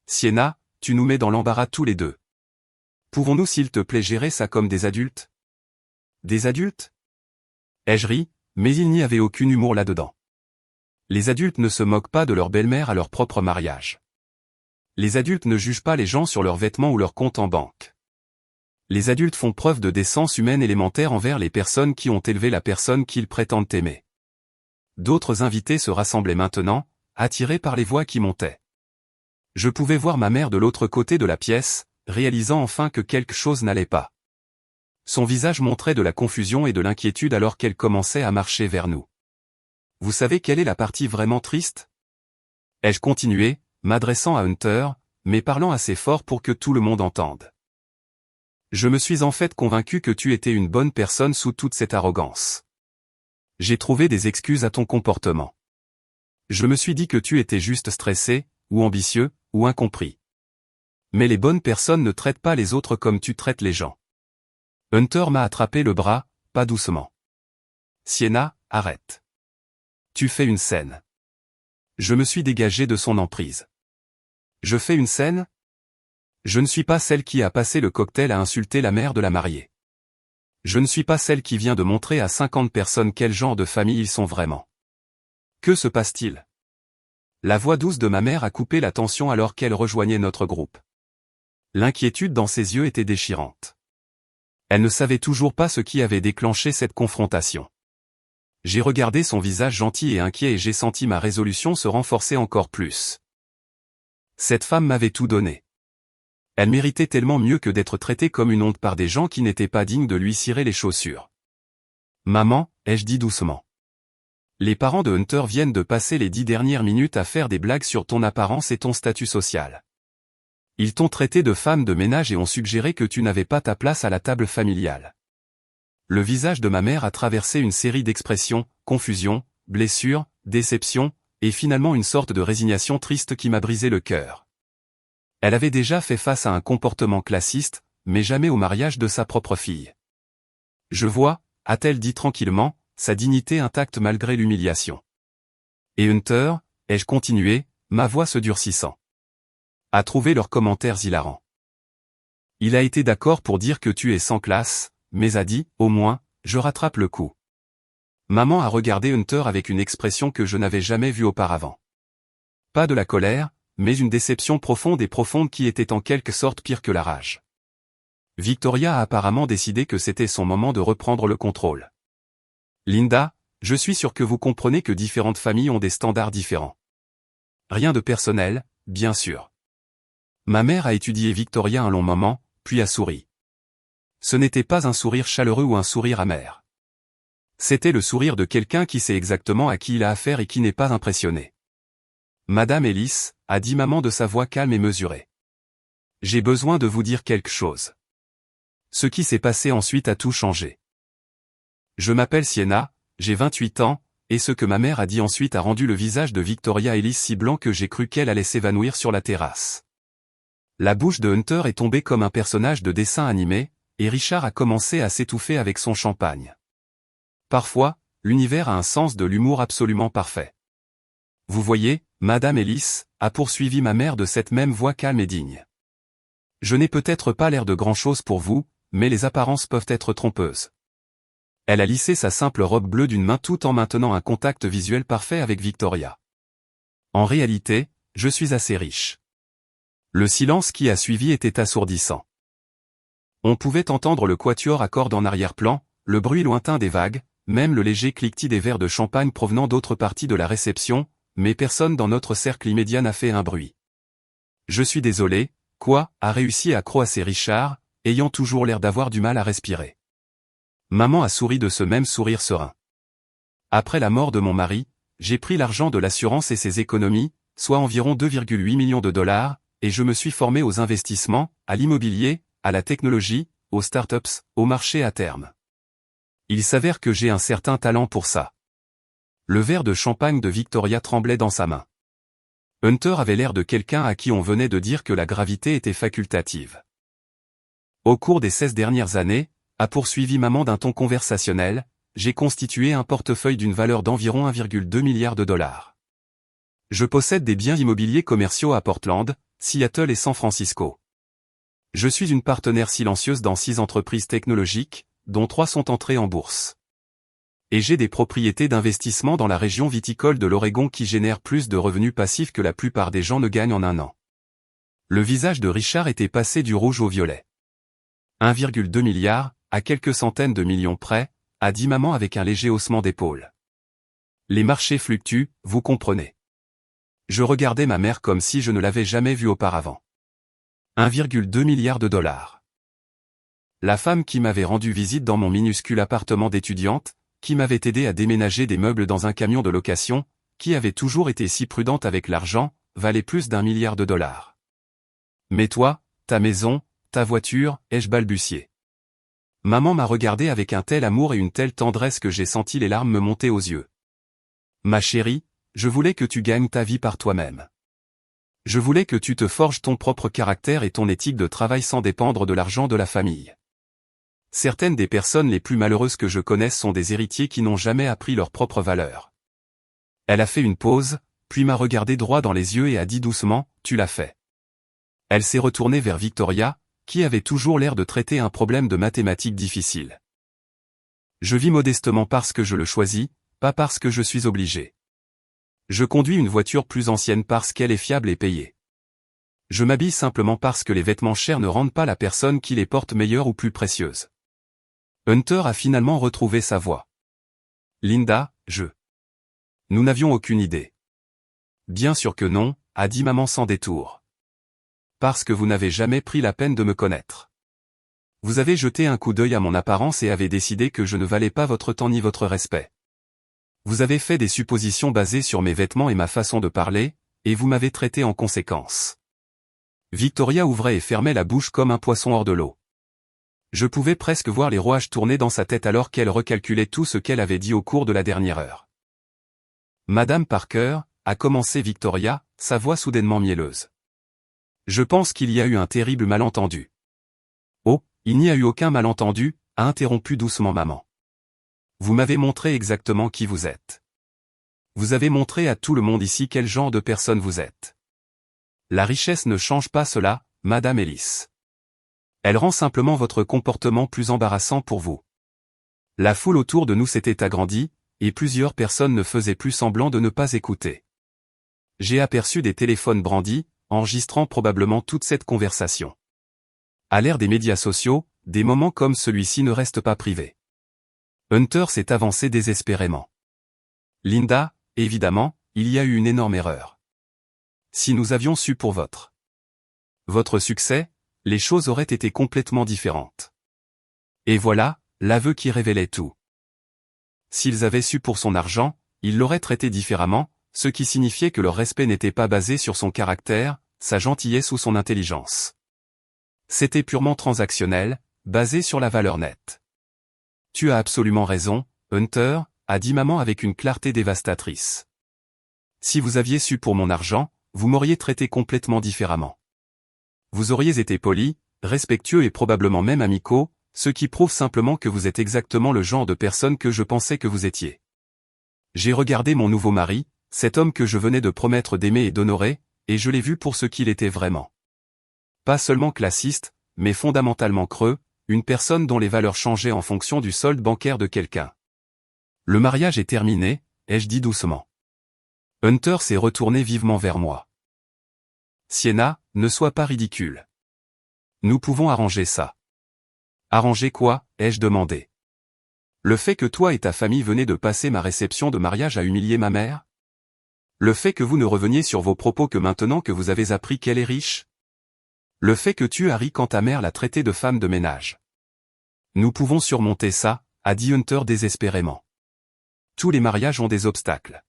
Sienna, tu nous mets dans l'embarras tous les deux. Pouvons-nous s'il te plaît gérer ça comme des adultes? Des adultes? Ai-je ri, mais il n'y avait aucun humour là-dedans. Les adultes ne se moquent pas de leur belle-mère à leur propre mariage. Les adultes ne jugent pas les gens sur leurs vêtements ou leur compte en banque. Les adultes font preuve de décence humaine élémentaire envers les personnes qui ont élevé la personne qu'ils prétendent aimer. D'autres invités se rassemblaient maintenant, attirés par les voix qui montaient. Je pouvais voir ma mère de l'autre côté de la pièce, réalisant enfin que quelque chose n'allait pas. Son visage montrait de la confusion et de l'inquiétude alors qu'elle commençait à marcher vers nous. Vous savez quelle est la partie vraiment triste? Ai-je continué, m'adressant à Hunter, mais parlant assez fort pour que tout le monde entende. Je me suis en fait convaincu que tu étais une bonne personne sous toute cette arrogance. J'ai trouvé des excuses à ton comportement. Je me suis dit que tu étais juste stressé, ou ambitieux, ou incompris. Mais les bonnes personnes ne traitent pas les autres comme tu traites les gens. Hunter m'a attrapé le bras, pas doucement. Sienna, arrête. Tu fais une scène. Je me suis dégagé de son emprise. Je fais une scène? Je ne suis pas celle qui a passé le cocktail à insulter la mère de la mariée. Je ne suis pas celle qui vient de montrer à 50 personnes quel genre de famille ils sont vraiment. Que se passe-t-il? La voix douce de ma mère a coupé la tension alors qu'elle rejoignait notre groupe. L'inquiétude dans ses yeux était déchirante. Elle ne savait toujours pas ce qui avait déclenché cette confrontation. J'ai regardé son visage gentil et inquiet et j'ai senti ma résolution se renforcer encore plus. Cette femme m'avait tout donné. Elle méritait tellement mieux que d'être traitée comme une honte par des gens qui n'étaient pas dignes de lui cirer les chaussures. Maman, ai-je dit doucement. Les parents de Hunter viennent de passer les 10 dernières minutes à faire des blagues sur ton apparence et ton statut social. Ils t'ont traité de femme de ménage et ont suggéré que tu n'avais pas ta place à la table familiale. Le visage de ma mère a traversé une série d'expressions, confusion, blessure, déception, et finalement une sorte de résignation triste qui m'a brisé le cœur. Elle avait déjà fait face à un comportement classiste, mais jamais au mariage de sa propre fille. Je vois, a-t-elle dit tranquillement, sa dignité intacte malgré l'humiliation. Et Hunter, ai-je continué, ma voix se durcissant. A trouvé leurs commentaires hilarants. Il a été d'accord pour dire que tu es sans classe, mais a dit, au moins, je rattrape le coup. Maman a regardé Hunter avec une expression que je n'avais jamais vue auparavant. Pas de la colère, mais une déception profonde qui était en quelque sorte pire que la rage. Victoria a apparemment décidé que c'était son moment de reprendre le contrôle. Linda, je suis sûr que vous comprenez que différentes familles ont des standards différents. Rien de personnel, bien sûr. Ma mère a étudié Victoria un long moment, puis a souri. Ce n'était pas un sourire chaleureux ou un sourire amer. C'était le sourire de quelqu'un qui sait exactement à qui il a affaire et qui n'est pas impressionné. Madame Ellis, a dit maman de sa voix calme et mesurée. J'ai besoin de vous dire quelque chose. Ce qui s'est passé ensuite a tout changé. Je m'appelle Sienna, j'ai 28 ans, et ce que ma mère a dit ensuite a rendu le visage de Victoria Ellis si blanc que j'ai cru qu'elle allait s'évanouir sur la terrasse. La bouche de Hunter est tombée comme un personnage de dessin animé, et Richard a commencé à s'étouffer avec son champagne. Parfois, l'univers a un sens de l'humour absolument parfait. Vous voyez, Madame Ellis, a poursuivi ma mère de cette même voix calme et digne. Je n'ai peut-être pas l'air de grand-chose pour vous, mais les apparences peuvent être trompeuses. Elle a lissé sa simple robe bleue d'une main tout en maintenant un contact visuel parfait avec Victoria. En réalité, je suis assez riche. Le silence qui a suivi était assourdissant. On pouvait entendre le quatuor à cordes en arrière-plan, le bruit lointain des vagues, même le léger cliquetis des verres de champagne provenant d'autres parties de la réception, mais personne dans notre cercle immédiat n'a fait un bruit. Je suis désolé, quoi, a réussi à croasser Richard, ayant toujours l'air d'avoir du mal à respirer. Maman a souri de ce même sourire serein. Après la mort de mon mari, j'ai pris l'argent de l'assurance et ses économies, soit environ 2,8 millions de dollars, et je me suis formé aux investissements, à l'immobilier, à la technologie, aux startups, au marché à terme. Il s'avère que j'ai un certain talent pour ça. Le verre de champagne de Victoria tremblait dans sa main. Hunter avait l'air de quelqu'un à qui on venait de dire que la gravité était facultative. Au cours des 16 dernières années, a poursuivi maman d'un ton conversationnel, j'ai constitué un portefeuille d'une valeur d'environ 1,2 milliard de dollars. Je possède des biens immobiliers commerciaux à Portland, Seattle et San Francisco. Je suis une partenaire silencieuse dans 6 entreprises technologiques, dont 3 sont entrées en bourse. Et j'ai des propriétés d'investissement dans la région viticole de l'Oregon qui génèrent plus de revenus passifs que la plupart des gens ne gagnent en un an. Le visage de Richard était passé du rouge au violet. 1,2 milliard, à quelques centaines de millions près, a dit maman avec un léger haussement d'épaule. Les marchés fluctuent, vous comprenez. Je regardais ma mère comme si je ne l'avais jamais vue auparavant. 1,2 milliard de dollars. La femme qui m'avait rendu visite dans mon minuscule appartement d'étudiante, qui m'avait aidé à déménager des meubles dans un camion de location, qui avait toujours été si prudente avec l'argent, valait plus d'1 milliard de dollars. Mais toi, ta maison, ta voiture, ai-je balbutié. Maman m'a regardé avec un tel amour et une telle tendresse que j'ai senti les larmes me monter aux yeux. Ma chérie, je voulais que tu gagnes ta vie par toi-même. Je voulais que tu te forges ton propre caractère et ton éthique de travail sans dépendre de l'argent de la famille. Certaines des personnes les plus malheureuses que je connaisse sont des héritiers qui n'ont jamais appris leur propre valeur. Elle a fait une pause, puis m'a regardé droit dans les yeux et a dit doucement, tu l'as fait. Elle s'est retournée vers Victoria, qui avait toujours l'air de traiter un problème de mathématiques difficile. Je vis modestement parce que je le choisis, pas parce que je suis obligé. Je conduis une voiture plus ancienne parce qu'elle est fiable et payée. Je m'habille simplement parce que les vêtements chers ne rendent pas la personne qui les porte meilleure ou plus précieuse. Hunter a finalement retrouvé sa voix. Linda, Nous n'avions aucune idée. Bien sûr que non, a dit maman sans détour. Parce que vous n'avez jamais pris la peine de me connaître. Vous avez jeté un coup d'œil à mon apparence et avez décidé que je ne valais pas votre temps ni votre respect. Vous avez fait des suppositions basées sur mes vêtements et ma façon de parler, et vous m'avez traité en conséquence. Victoria ouvrait et fermait la bouche comme un poisson hors de l'eau. Je pouvais presque voir les rouages tourner dans sa tête alors qu'elle recalculait tout ce qu'elle avait dit au cours de la dernière heure. Madame Parker, a commencé Victoria, sa voix soudainement mielleuse. Je pense qu'il y a eu un terrible malentendu. Oh, il n'y a eu aucun malentendu, a interrompu doucement maman. Vous m'avez montré exactement qui vous êtes. Vous avez montré à tout le monde ici quel genre de personne vous êtes. La richesse ne change pas cela, Madame Ellis. Elle rend simplement votre comportement plus embarrassant pour vous. La foule autour de nous s'était agrandie, et plusieurs personnes ne faisaient plus semblant de ne pas écouter. J'ai aperçu des téléphones brandis, enregistrant probablement toute cette conversation. À l'ère des médias sociaux, des moments comme celui-ci ne restent pas privés. Hunter s'est avancé désespérément. Linda, évidemment, il y a eu une énorme erreur. Si nous avions su pour votre succès, les choses auraient été complètement différentes. Et voilà, l'aveu qui révélait tout. S'ils avaient su pour son argent, ils l'auraient traité différemment, ce qui signifiait que leur respect n'était pas basé sur son caractère, sa gentillesse ou son intelligence. C'était purement transactionnel, basé sur la valeur nette. Tu as absolument raison, Hunter, a dit maman avec une clarté dévastatrice. Si vous aviez su pour mon argent, vous m'auriez traité complètement différemment. Vous auriez été poli, respectueux et probablement même amicaux, ce qui prouve simplement que vous êtes exactement le genre de personne que je pensais que vous étiez. J'ai regardé mon nouveau mari, cet homme que je venais de promettre d'aimer et d'honorer, et je l'ai vu pour ce qu'il était vraiment. Pas seulement classiste, mais fondamentalement creux, une personne dont les valeurs changeaient en fonction du solde bancaire de quelqu'un. Le mariage est terminé, ai-je dit doucement. Hunter s'est retourné vivement vers moi. Sienna, ne sois pas ridicule. Nous pouvons arranger ça. Arranger quoi, ai-je demandé. Le fait que toi et ta famille venez de passer ma réception de mariage à humilier ma mère? Le fait que vous ne reveniez sur vos propos que maintenant que vous avez appris qu'elle est riche? Le fait que tu as ri quand ta mère l'a traitée de femme de ménage? Nous pouvons surmonter ça, a dit Hunter désespérément. Tous les mariages ont des obstacles.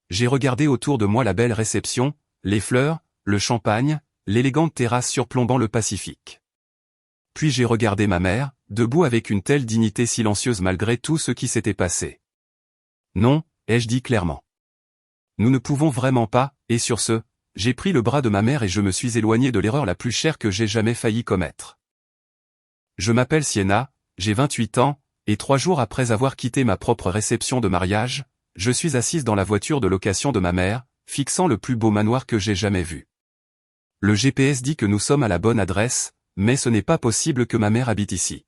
J'ai regardé autour de moi la belle réception, les fleurs, le champagne, l'élégante terrasse surplombant le Pacifique. Puis j'ai regardé ma mère, debout avec une telle dignité silencieuse malgré tout ce qui s'était passé. Non, ai-je dit clairement. Nous ne pouvons vraiment pas, et sur ce, j'ai pris le bras de ma mère et je me suis éloigné de l'erreur la plus chère que j'ai jamais failli commettre. Je m'appelle Sienna, j'ai 28 ans, et 3 jours après avoir quitté ma propre réception de mariage, je suis assise dans la voiture de location de ma mère, fixant le plus beau manoir que j'ai jamais vu. Le GPS dit que nous sommes à la bonne adresse, mais ce n'est pas possible que ma mère habite ici.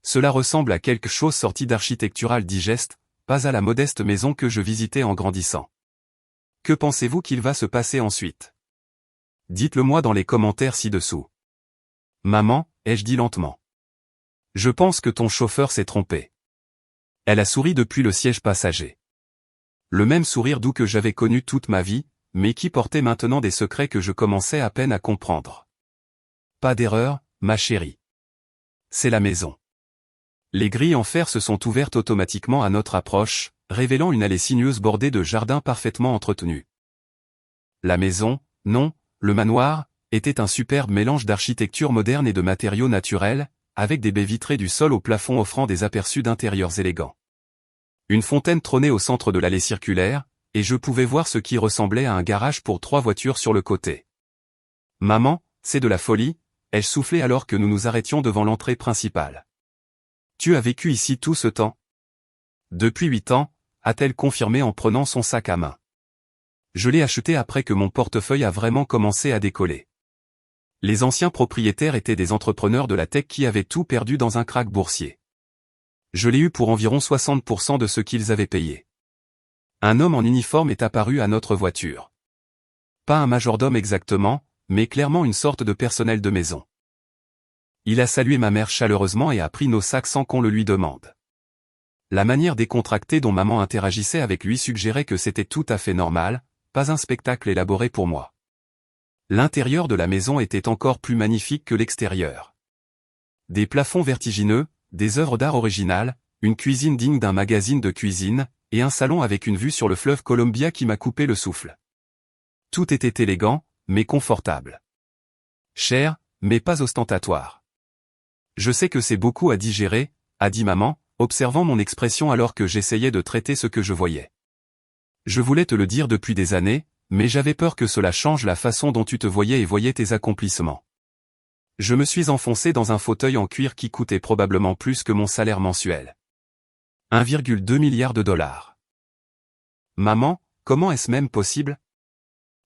Cela ressemble à quelque chose sorti d'Architectural Digest, pas à la modeste maison que je visitais en grandissant. Que pensez-vous qu'il va se passer ensuite? Dites-le moi dans les commentaires ci-dessous. Maman, ai-je dit lentement. Je pense que ton chauffeur s'est trompé. Elle a souri depuis le siège passager. Le même sourire doux que j'avais connu toute ma vie, mais qui portait maintenant des secrets que je commençais à peine à comprendre. Pas d'erreur, ma chérie. C'est la maison. Les grilles en fer se sont ouvertes automatiquement à notre approche, révélant une allée sinueuse bordée de jardins parfaitement entretenus. La maison, non, le manoir, était un superbe mélange d'architecture moderne et de matériaux naturels, avec des baies vitrées du sol au plafond offrant des aperçus d'intérieurs élégants. Une fontaine trônait au centre de l'allée circulaire, et je pouvais voir ce qui ressemblait à un garage pour 3 voitures sur le côté. Maman, c'est de la folie, ai-je soufflé alors que nous nous arrêtions devant l'entrée principale. Tu as vécu ici tout ce temps? Depuis 8 ans, a-t-elle confirmé en prenant son sac à main. Je l'ai acheté après que mon portefeuille a vraiment commencé à décoller. Les anciens propriétaires étaient des entrepreneurs de la tech qui avaient tout perdu dans un krach boursier. Je l'ai eu pour environ 60% de ce qu'ils avaient payé. Un homme en uniforme est apparu à notre voiture. Pas un majordome exactement, mais clairement une sorte de personnel de maison. Il a salué ma mère chaleureusement et a pris nos sacs sans qu'on le lui demande. La manière décontractée dont maman interagissait avec lui suggérait que c'était tout à fait normal, pas un spectacle élaboré pour moi. L'intérieur de la maison était encore plus magnifique que l'extérieur. Des plafonds vertigineux, des œuvres d'art originales, une cuisine digne d'un magazine de cuisine, et un salon avec une vue sur le fleuve Columbia qui m'a coupé le souffle. Tout était élégant, mais confortable. Cher, mais pas ostentatoire. Je sais que c'est beaucoup à digérer, a dit maman, observant mon expression alors que j'essayais de traiter ce que je voyais. Je voulais te le dire depuis des années, mais j'avais peur que cela change la façon dont tu te voyais et voyais tes accomplissements. Je me suis enfoncé dans un fauteuil en cuir qui coûtait probablement plus que mon salaire mensuel. 1,2 milliard de dollars. Maman, comment est-ce même possible?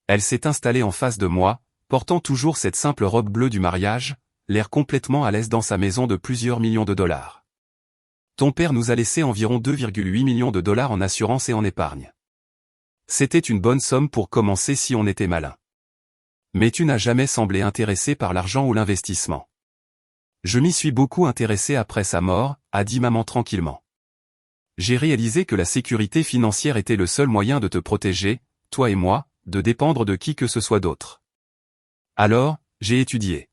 Elle s'est installée en face de moi, portant toujours cette simple robe bleue du mariage, l'air complètement à l'aise dans sa maison de plusieurs millions de dollars. Ton père nous a laissé environ 2,8 millions de dollars en assurance et en épargne. C'était une bonne somme pour commencer si on était malin. Mais tu n'as jamais semblé intéressé par l'argent ou l'investissement. Je m'y suis beaucoup intéressé après sa mort, a dit maman tranquillement. J'ai réalisé que la sécurité financière était le seul moyen de te protéger, toi et moi, de dépendre de qui que ce soit d'autre. Alors, j'ai étudié.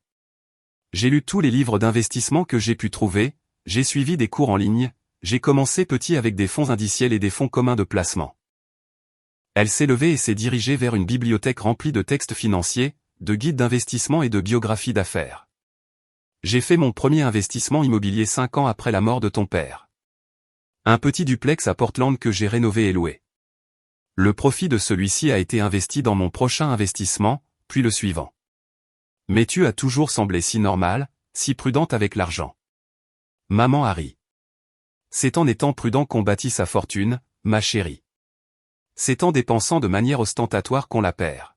J'ai lu tous les livres d'investissement que j'ai pu trouver, j'ai suivi des cours en ligne, j'ai commencé petit avec des fonds indiciels et des fonds communs de placement. Elle s'est levée et s'est dirigée vers une bibliothèque remplie de textes financiers, de guides d'investissement et de biographies d'affaires. J'ai fait mon premier investissement immobilier 5 ans après la mort de ton père. Un petit duplex à Portland que j'ai rénové et loué. Le profit de celui-ci a été investi dans mon prochain investissement, puis le suivant. Mais tu as toujours semblé si normale, si prudente avec l'argent. Maman a ri. C'est en étant prudent qu'on bâtit sa fortune, ma chérie. C'est en dépensant de manière ostentatoire qu'on la perd.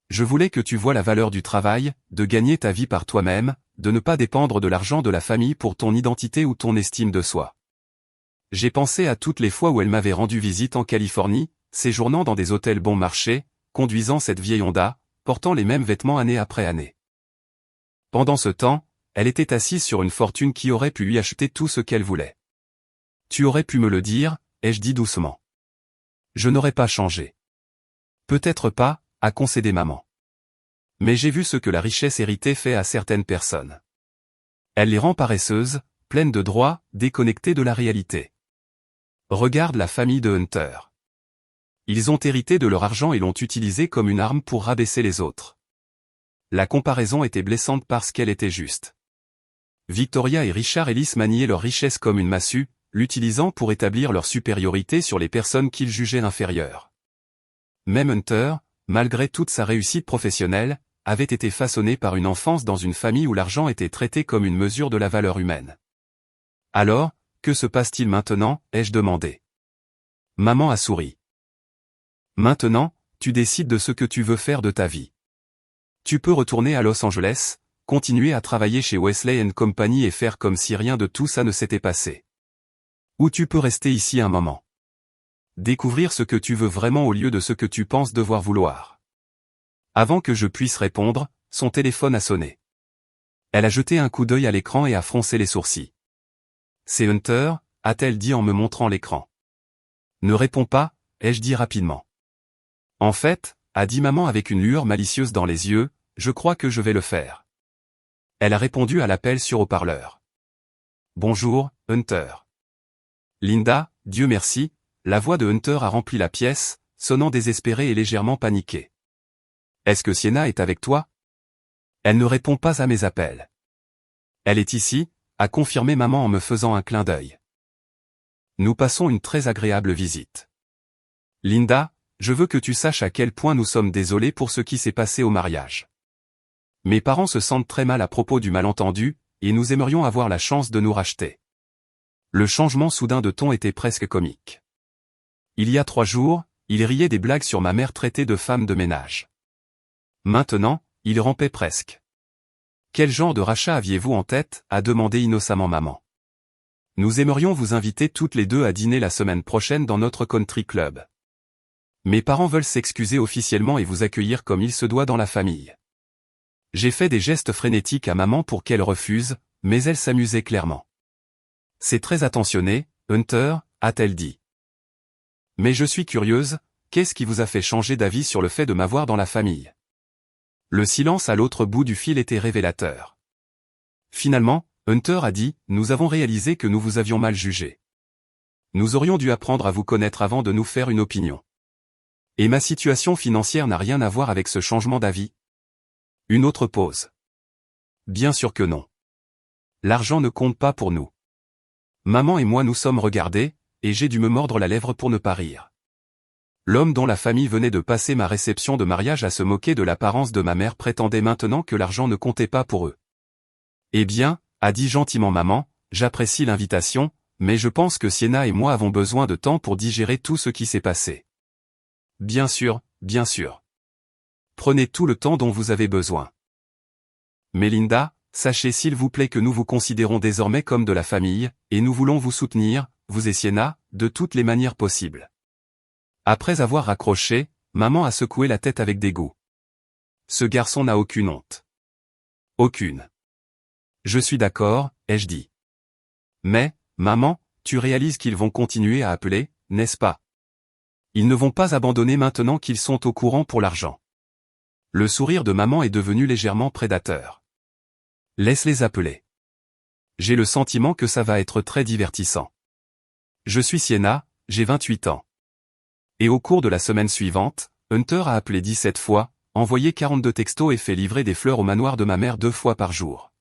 Je voulais que tu vois la valeur du travail, de gagner ta vie par toi-même, de ne pas dépendre de l'argent de la famille pour ton identité ou ton estime de soi. J'ai pensé à toutes les fois où elle m'avait rendu visite en Californie, séjournant dans des hôtels bon marché, conduisant cette vieille Honda, portant les mêmes vêtements année après année. Pendant ce temps, elle était assise sur une fortune qui aurait pu lui acheter tout ce qu'elle voulait. Tu aurais pu me le dire, ai-je dit doucement. Je n'aurais pas changé. Peut-être pas, a concédé maman. Mais j'ai vu ce que la richesse héritée fait à certaines personnes. Elle les rend paresseuses, pleines de droits, déconnectées de la réalité. Regarde la famille de Hunter. Ils ont hérité de leur argent et l'ont utilisé comme une arme pour rabaisser les autres. La comparaison était blessante parce qu'elle était juste. Victoria et Richard Ellis maniaient leur richesse comme une massue, l'utilisant pour établir leur supériorité sur les personnes qu'ils jugeaient inférieures. Même Hunter, malgré toute sa réussite professionnelle, avait été façonné par une enfance dans une famille où l'argent était traité comme une mesure de la valeur humaine. Alors, que se passe-t-il maintenant, ai-je demandé. Maman a souri. Maintenant, tu décides de ce que tu veux faire de ta vie. Tu peux retourner à Los Angeles, continuer à travailler chez Wesley & Company et faire comme si rien de tout ça ne s'était passé. Ou tu peux rester ici un moment. Découvrir ce que tu veux vraiment au lieu de ce que tu penses devoir vouloir. Avant que je puisse répondre, son téléphone a sonné. Elle a jeté un coup d'œil à l'écran et a froncé les sourcils. C'est Hunter, a-t-elle dit en me montrant l'écran. Ne réponds pas, ai-je dit rapidement. En fait, a dit maman avec une lueur malicieuse dans les yeux, je crois que je vais le faire. Elle a répondu à l'appel sur haut-parleur. Bonjour, Hunter. Linda, Dieu merci, la voix de Hunter a rempli la pièce, sonnant désespérée et légèrement paniquée. Est-ce que Sienna est avec toi? Elle ne répond pas à mes appels. Elle est ici, a confirmé maman en me faisant un clin d'œil. Nous passons une très agréable visite. Linda, je veux que tu saches à quel point nous sommes désolés pour ce qui s'est passé au mariage. Mes parents se sentent très mal à propos du malentendu, et nous aimerions avoir la chance de nous racheter. Le changement soudain de ton était presque comique. Il y a 3 jours, il riait des blagues sur ma mère traitée de femme de ménage. Maintenant, il rampait presque. Quel genre de rachat aviez-vous en tête, a demandé innocemment maman. Nous aimerions vous inviter toutes les deux à dîner la semaine prochaine dans notre country club. Mes parents veulent s'excuser officiellement et vous accueillir comme il se doit dans la famille. J'ai fait des gestes frénétiques à maman pour qu'elle refuse, mais elle s'amusait clairement. C'est très attentionné, Hunter, a-t-elle dit. Mais je suis curieuse, qu'est-ce qui vous a fait changer d'avis sur le fait de m'avoir dans la famille? Le silence à l'autre bout du fil était révélateur. Finalement, Hunter a dit, nous avons réalisé que nous vous avions mal jugé. Nous aurions dû apprendre à vous connaître avant de nous faire une opinion. Et ma situation financière n'a rien à voir avec ce changement d'avis? Une autre pause. Bien sûr que non. L'argent ne compte pas pour nous. Maman et moi nous sommes regardés, et j'ai dû me mordre la lèvre pour ne pas rire. L'homme dont la famille venait de passer ma réception de mariage à se moquer de l'apparence de ma mère prétendait maintenant que l'argent ne comptait pas pour eux. Eh bien, a dit gentiment maman, j'apprécie l'invitation, mais je pense que Sienna et moi avons besoin de temps pour digérer tout ce qui s'est passé. Bien sûr, bien sûr. Prenez tout le temps dont vous avez besoin. Mais Linda, sachez s'il vous plaît que nous vous considérons désormais comme de la famille, et nous voulons vous soutenir, vous et Sienna, de toutes les manières possibles. Après avoir raccroché, maman a secoué la tête avec dégoût. Ce garçon n'a aucune honte. Aucune. Je suis d'accord, ai-je dit. Mais, maman, tu réalises qu'ils vont continuer à appeler, n'est-ce pas? Ils ne vont pas abandonner maintenant qu'ils sont au courant pour l'argent. Le sourire de maman est devenu légèrement prédateur. Laisse-les appeler. J'ai le sentiment que ça va être très divertissant. Je suis Sienna, j'ai 28 ans. Et au cours de la semaine suivante, Hunter a appelé 17 fois, envoyé 42 textos et fait livrer des fleurs au manoir de ma mère 2 fois par jour.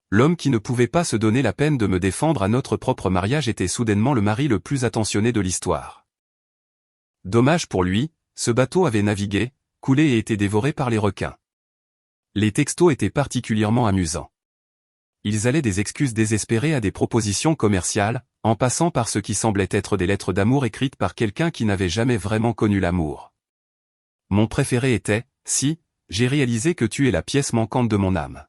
L'homme qui ne pouvait pas se donner la peine de me défendre à notre propre mariage était soudainement le mari le plus attentionné de l'histoire. Dommage pour lui, ce bateau avait navigué, coulé et été dévoré par les requins. Les textos étaient particulièrement amusants. Ils allaient des excuses désespérées à des propositions commerciales, en passant par ce qui semblait être des lettres d'amour écrites par quelqu'un qui n'avait jamais vraiment connu l'amour. Mon préféré était « Si, j'ai réalisé que tu es la pièce manquante de mon âme.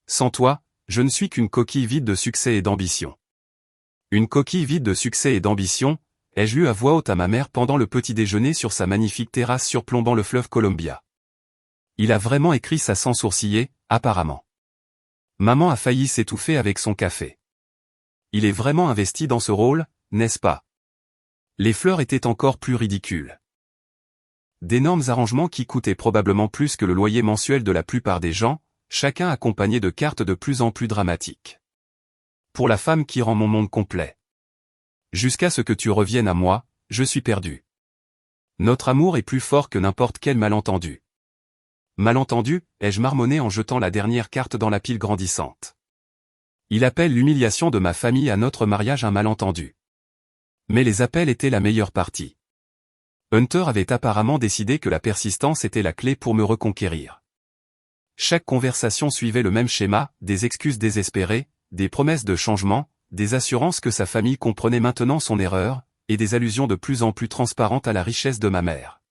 Sans toi, je ne suis qu'une coquille vide de succès et d'ambition. Une coquille vide de succès et d'ambition, ai-je lu à voix haute à ma mère pendant le petit déjeuner sur sa magnifique terrasse surplombant le fleuve Columbia. Il a vraiment écrit ça sans sourciller, apparemment. Maman a failli s'étouffer avec son café. Il est vraiment investi dans ce rôle, n'est-ce pas? Les fleurs étaient encore plus ridicules. D'énormes arrangements qui coûtaient probablement plus que le loyer mensuel de la plupart des gens, chacun accompagné de cartes de plus en plus dramatiques. Pour la femme qui rend mon monde complet. Jusqu'à ce que tu reviennes à moi, je suis perdu. Notre amour est plus fort que n'importe quel malentendu. Malentendu, ai-je marmonné en jetant la dernière carte dans la pile grandissante. Il appelle l'humiliation de ma famille à notre mariage un malentendu. Mais les appels étaient la meilleure partie. Hunter avait apparemment décidé que la persistance était la clé pour me reconquérir. Chaque conversation suivait le même schéma, des excuses désespérées, des promesses de changement, des assurances que sa famille comprenait maintenant son erreur, et des allusions de plus en plus transparentes à la richesse de ma mère.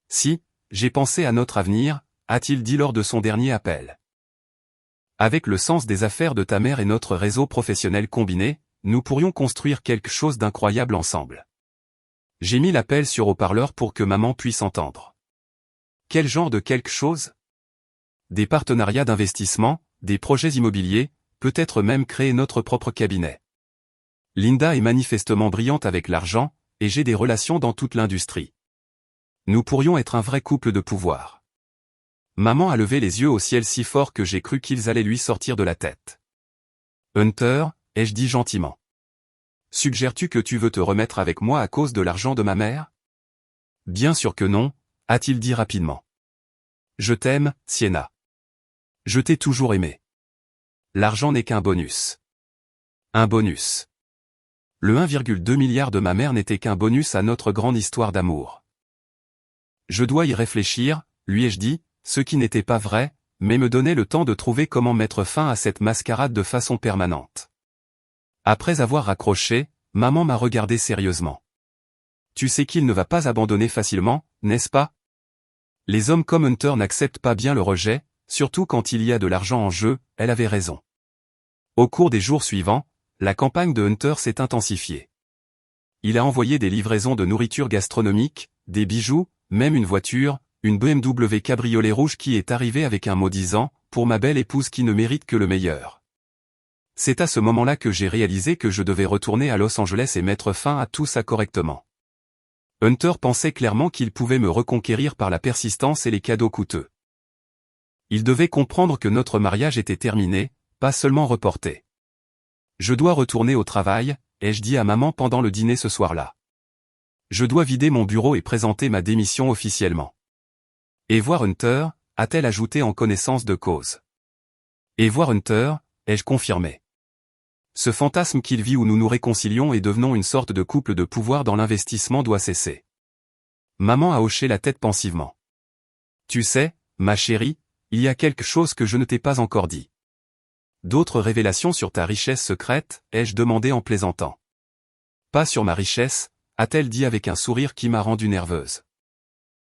Si, j'ai pensé à notre avenir, a-t-il dit lors de son dernier appel. Avec le sens des affaires de ta mère et notre réseau professionnel combiné, nous pourrions construire quelque chose d'incroyable ensemble. J'ai mis l'appel sur haut-parleur pour que maman puisse entendre. Quel genre de quelque chose? Des partenariats d'investissement, des projets immobiliers, peut-être même créer notre propre cabinet. Linda est manifestement brillante avec l'argent, et j'ai des relations dans toute l'industrie. Nous pourrions être un vrai couple de pouvoir. Maman a levé les yeux au ciel si fort que j'ai cru qu'ils allaient lui sortir de la tête. Hunter, ai-je dit gentiment. Suggères-tu que tu veux te remettre avec moi à cause de l'argent de ma mère? Bien sûr que non, a-t-il dit rapidement. Je t'aime, Sienna. Je t'ai toujours aimé. L'argent n'est qu'un bonus. Un bonus. Le 1,2 milliard de ma mère n'était qu'un bonus à notre grande histoire d'amour. Je dois y réfléchir, lui ai-je dit, ce qui n'était pas vrai, mais me donnait le temps de trouver comment mettre fin à cette mascarade de façon permanente. Après avoir raccroché, maman m'a regardé sérieusement. Tu sais qu'il ne va pas abandonner facilement, n'est-ce pas? Les hommes comme Hunter n'acceptent pas bien le rejet, surtout quand il y a de l'argent en jeu, elle avait raison. Au cours des jours suivants, la campagne de Hunter s'est intensifiée. Il a envoyé des livraisons de nourriture gastronomique, des bijoux, même une voiture, une BMW cabriolet rouge qui est arrivée avec un mot disant « Pour ma belle épouse qui ne mérite que le meilleur ». C'est à ce moment-là que j'ai réalisé que je devais retourner à Los Angeles et mettre fin à tout ça correctement. Hunter pensait clairement qu'il pouvait me reconquérir par la persistance et les cadeaux coûteux. Il devait comprendre que notre mariage était terminé, pas seulement reporté. Je dois retourner au travail, ai-je dit à maman pendant le dîner ce soir-là. Je dois vider mon bureau et présenter ma démission officiellement. Et voir Hunter, a-t-elle ajouté en connaissance de cause. Et voir Hunter, ai-je confirmé. Ce fantasme qu'il vit où nous nous réconcilions et devenons une sorte de couple de pouvoir dans l'investissement doit cesser. Maman a hoché la tête pensivement. Tu sais, ma chérie, il y a quelque chose que je ne t'ai pas encore dit. D'autres révélations sur ta richesse secrète, ai-je demandé en plaisantant. Pas sur ma richesse, a-t-elle dit avec un sourire qui m'a rendu nerveuse.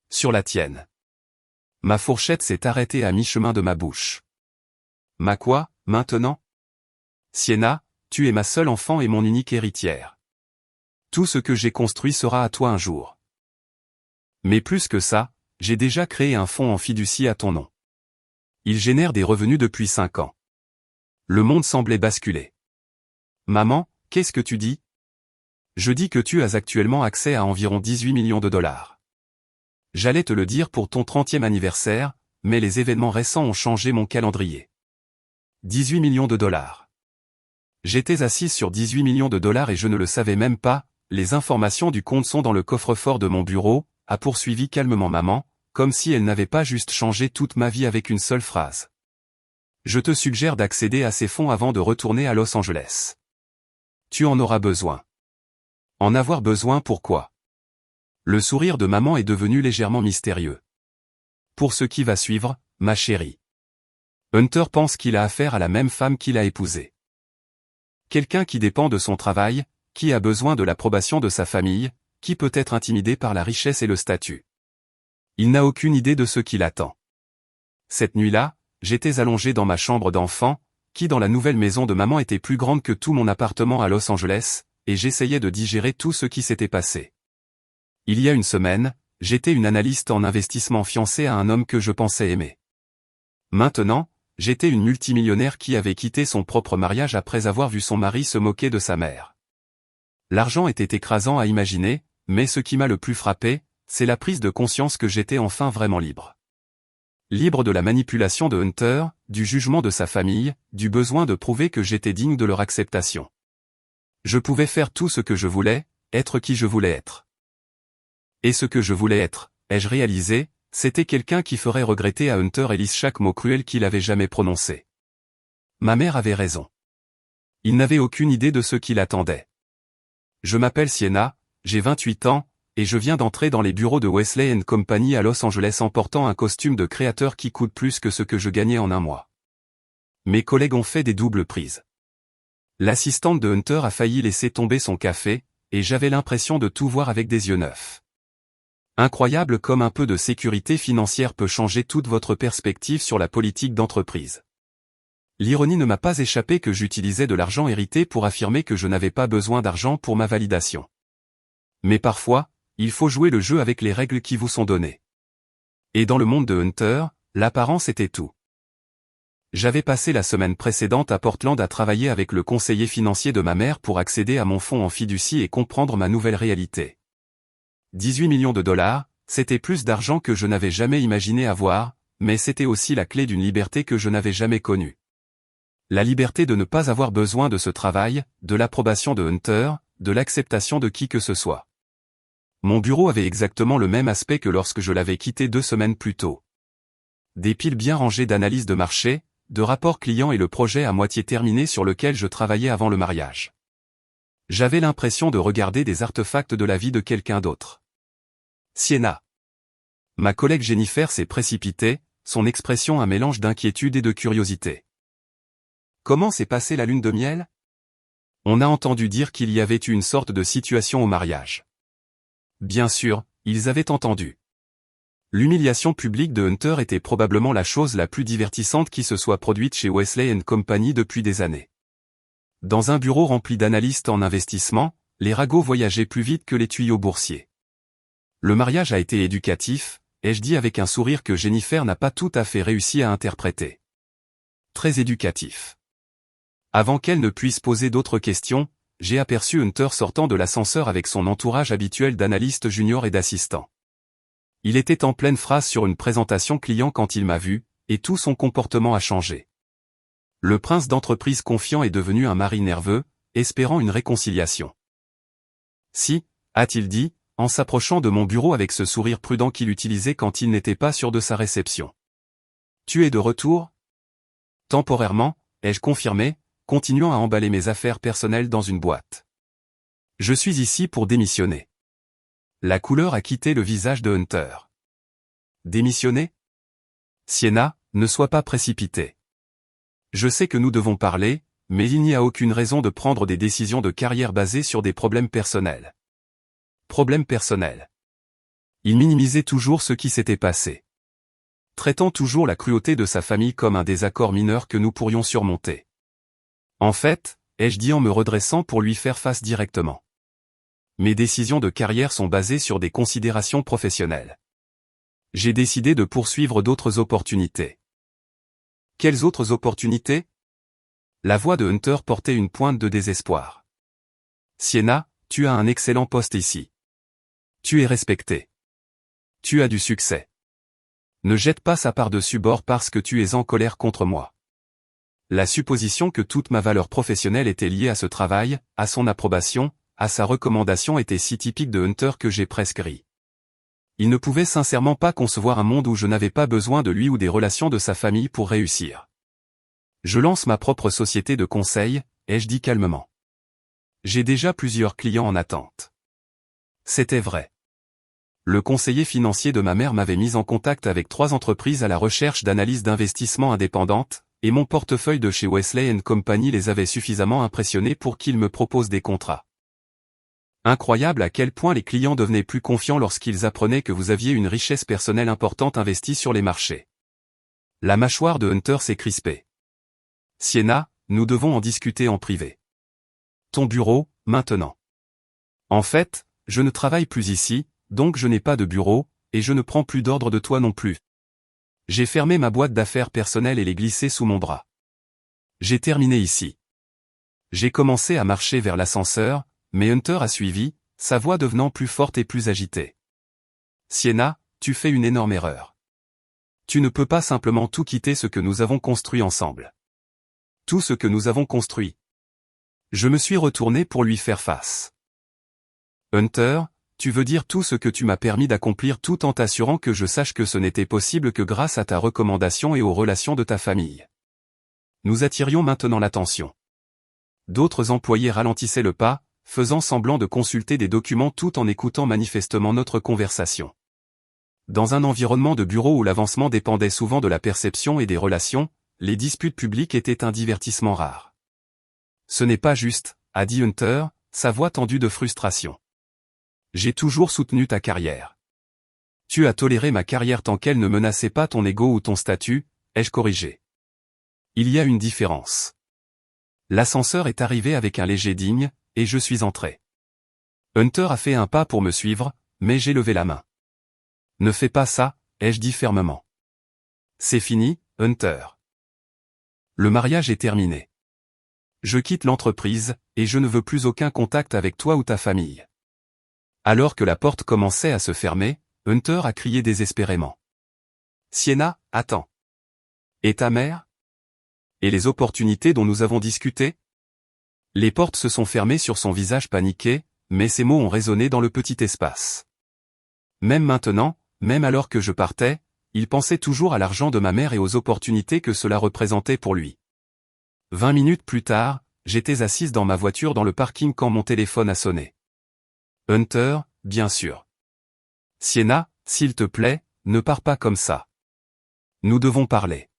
Sur la tienne. Ma fourchette s'est arrêtée à mi-chemin de ma bouche. Ma quoi, maintenant? Sienna, tu es ma seule enfant et mon unique héritière. Tout ce que j'ai construit sera à toi un jour. Mais plus que ça, j'ai déjà créé un fonds en fiducie à ton nom. Il génère des revenus depuis 5 ans. Le monde semblait basculer. Maman, qu'est-ce que tu dis? Je dis que tu as actuellement accès à environ 18 millions de dollars. J'allais te le dire pour ton 30e anniversaire, mais les événements récents ont changé mon calendrier. 18 millions de dollars. J'étais assise sur 18 millions de dollars et je ne le savais même pas, les informations du compte sont dans le coffre-fort de mon bureau, a poursuivi calmement maman, comme si elle n'avait pas juste changé toute ma vie avec une seule phrase. Je te suggère d'accéder à ces fonds avant de retourner à Los Angeles. Tu en auras besoin. En avoir besoin pourquoi? Le sourire de maman est devenu légèrement mystérieux. Pour ce qui va suivre, ma chérie. Hunter pense qu'il a affaire à la même femme qu'il a épousée. Quelqu'un qui dépend de son travail, qui a besoin de l'approbation de sa famille, qui peut être intimidé par la richesse et le statut. Il n'a aucune idée de ce qui l'attend. Cette nuit-là, j'étais allongé dans ma chambre d'enfant, qui dans la nouvelle maison de maman était plus grande que tout mon appartement à Los Angeles, et j'essayais de digérer tout ce qui s'était passé. Il y a une semaine, j'étais une analyste en investissement fiancée à un homme que je pensais aimer. Maintenant, j'étais une multimillionnaire qui avait quitté son propre mariage après avoir vu son mari se moquer de sa mère. L'argent était écrasant à imaginer, mais ce qui m'a le plus frappé, c'est la prise de conscience que j'étais enfin vraiment libre. Libre de la manipulation de Hunter, du jugement de sa famille, du besoin de prouver que j'étais digne de leur acceptation. Je pouvais faire tout ce que je voulais, être qui je voulais être. Et ce que je voulais être, ai-je réalisé, c'était quelqu'un qui ferait regretter à Hunter Ellis chaque mot cruel qu'il avait jamais prononcé. Ma mère avait raison. Il n'avait aucune idée de ce qui l'attendait. Je m'appelle Sienna, j'ai 28 ans, et je viens d'entrer dans les bureaux de Wesley & Company à Los Angeles en portant un costume de créateur qui coûte plus que ce que je gagnais en un mois. Mes collègues ont fait des doubles prises. L'assistante de Hunter a failli laisser tomber son café, et j'avais l'impression de tout voir avec des yeux neufs. Incroyable comme un peu de sécurité financière peut changer toute votre perspective sur la politique d'entreprise. L'ironie ne m'a pas échappé que j'utilisais de l'argent hérité pour affirmer que je n'avais pas besoin d'argent pour ma validation. Mais parfois, il faut jouer le jeu avec les règles qui vous sont données. Et dans le monde de Hunter, l'apparence était tout. J'avais passé la semaine précédente à Portland à travailler avec le conseiller financier de ma mère pour accéder à mon fonds en fiducie et comprendre ma nouvelle réalité. 18 millions de dollars, c'était plus d'argent que je n'avais jamais imaginé avoir, mais c'était aussi la clé d'une liberté que je n'avais jamais connue. La liberté de ne pas avoir besoin de ce travail, de l'approbation de Hunter, de l'acceptation de qui que ce soit. Mon bureau avait exactement le même aspect que lorsque je l'avais quitté 2 semaines plus tôt. Des piles bien rangées d'analyses de marché, de rapports clients et le projet à moitié terminé sur lequel je travaillais avant le mariage. J'avais l'impression de regarder des artefacts de la vie de quelqu'un d'autre. Sienna. Ma collègue Jennifer s'est précipitée, son expression un mélange d'inquiétude et de curiosité. Comment s'est passée la lune de miel? On a entendu dire qu'il y avait eu une sorte de situation au mariage. Bien sûr, ils avaient entendu. L'humiliation publique de Hunter était probablement la chose la plus divertissante qui se soit produite chez Wesley & Company depuis des années. Dans un bureau rempli d'analystes en investissement, les ragots voyageaient plus vite que les tuyaux boursiers. Le mariage a été éducatif, ai-je dit avec un sourire que Jennifer n'a pas tout à fait réussi à interpréter. Très éducatif. Avant qu'elle ne puisse poser d'autres questions, j'ai aperçu Hunter sortant de l'ascenseur avec son entourage habituel d'analystes juniors et d'assistants. Il était en pleine phrase sur une présentation client quand il m'a vu, et tout son comportement a changé. Le prince d'entreprise confiant est devenu un mari nerveux, espérant une réconciliation. Si, a-t-il dit, en s'approchant de mon bureau avec ce sourire prudent qu'il utilisait quand il n'était pas sûr de sa réception. Tu es de retour? Temporairement, ai-je confirmé, continuant à emballer mes affaires personnelles dans une boîte. Je suis ici pour démissionner. La couleur a quitté le visage de Hunter. Démissionner? Sienna, ne sois pas précipitée. Je sais que nous devons parler, mais il n'y a aucune raison de prendre des décisions de carrière basées sur des problèmes personnels. Problèmes personnels. Il minimisait toujours ce qui s'était passé. Traitant toujours la cruauté de sa famille comme un désaccord mineur que nous pourrions surmonter. En fait, ai-je dit en me redressant pour lui faire face directement. Mes décisions de carrière sont basées sur des considérations professionnelles. J'ai décidé de poursuivre d'autres opportunités. Quelles autres opportunités? La voix de Hunter portait une pointe de désespoir. Sienna, tu as un excellent poste ici. Tu es respecté. Tu as du succès. Ne jette pas ça par-dessus bord parce que tu es en colère contre moi. La supposition que toute ma valeur professionnelle était liée à ce travail, à son approbation, à sa recommandation était si typique de Hunter que j'ai presque ri. Il ne pouvait sincèrement pas concevoir un monde où je n'avais pas besoin de lui ou des relations de sa famille pour réussir. Je lance ma propre société de conseil, ai-je dit calmement. J'ai déjà plusieurs clients en attente. C'était vrai. Le conseiller financier de ma mère m'avait mis en contact avec 3 entreprises à la recherche d'analyses d'investissement indépendantes, et mon portefeuille de chez Wesley & Company les avait suffisamment impressionnés pour qu'ils me proposent des contrats. Incroyable à quel point les clients devenaient plus confiants lorsqu'ils apprenaient que vous aviez une richesse personnelle importante investie sur les marchés. La mâchoire de Hunter s'est crispée. Sienna, nous devons en discuter en privé. Ton bureau, maintenant. En fait, je ne travaille plus ici, donc je n'ai pas de bureau, et je ne prends plus d'ordre de toi non plus. J'ai fermé ma boîte d'affaires personnelle et l'ai glissée sous mon bras. J'ai terminé ici. J'ai commencé à marcher vers l'ascenseur, mais Hunter a suivi, sa voix devenant plus forte et plus agitée. Sienna, tu fais une énorme erreur. Tu ne peux pas simplement tout quitter ce que nous avons construit ensemble. Tout ce que nous avons construit. Je me suis retourné pour lui faire face. Hunter, tu veux dire tout ce que tu m'as permis d'accomplir tout en t'assurant que je sache que ce n'était possible que grâce à ta recommandation et aux relations de ta famille. Nous attirions maintenant l'attention. D'autres employés ralentissaient le pas, faisant semblant de consulter des documents tout en écoutant manifestement notre conversation. Dans un environnement de bureau où l'avancement dépendait souvent de la perception et des relations, les disputes publiques étaient un divertissement rare. Ce n'est pas juste, a dit Hunter, sa voix tendue de frustration. J'ai toujours soutenu ta carrière. Tu as toléré ma carrière tant qu'elle ne menaçait pas ton ego ou ton statut, ai-je corrigé. Il y a une différence. L'ascenseur est arrivé avec un léger digne, et je suis entré. Hunter a fait un pas pour me suivre, mais j'ai levé la main. Ne fais pas ça, ai-je dit fermement. C'est fini, Hunter. Le mariage est terminé. Je quitte l'entreprise, et je ne veux plus aucun contact avec toi ou ta famille. Alors que la porte commençait à se fermer, Hunter a crié désespérément. Sienna, attends. Et ta mère? Et les opportunités dont nous avons discuté? Les portes se sont fermées sur son visage paniqué, mais ses mots ont résonné dans le petit espace. Même maintenant, même alors que je partais, il pensait toujours à l'argent de ma mère et aux opportunités que cela représentait pour lui. 20 minutes plus tard, j'étais assise dans ma voiture dans le parking quand mon téléphone a sonné. Hunter, bien sûr. Sienna, s'il te plaît, ne pars pas comme ça. Nous devons parler.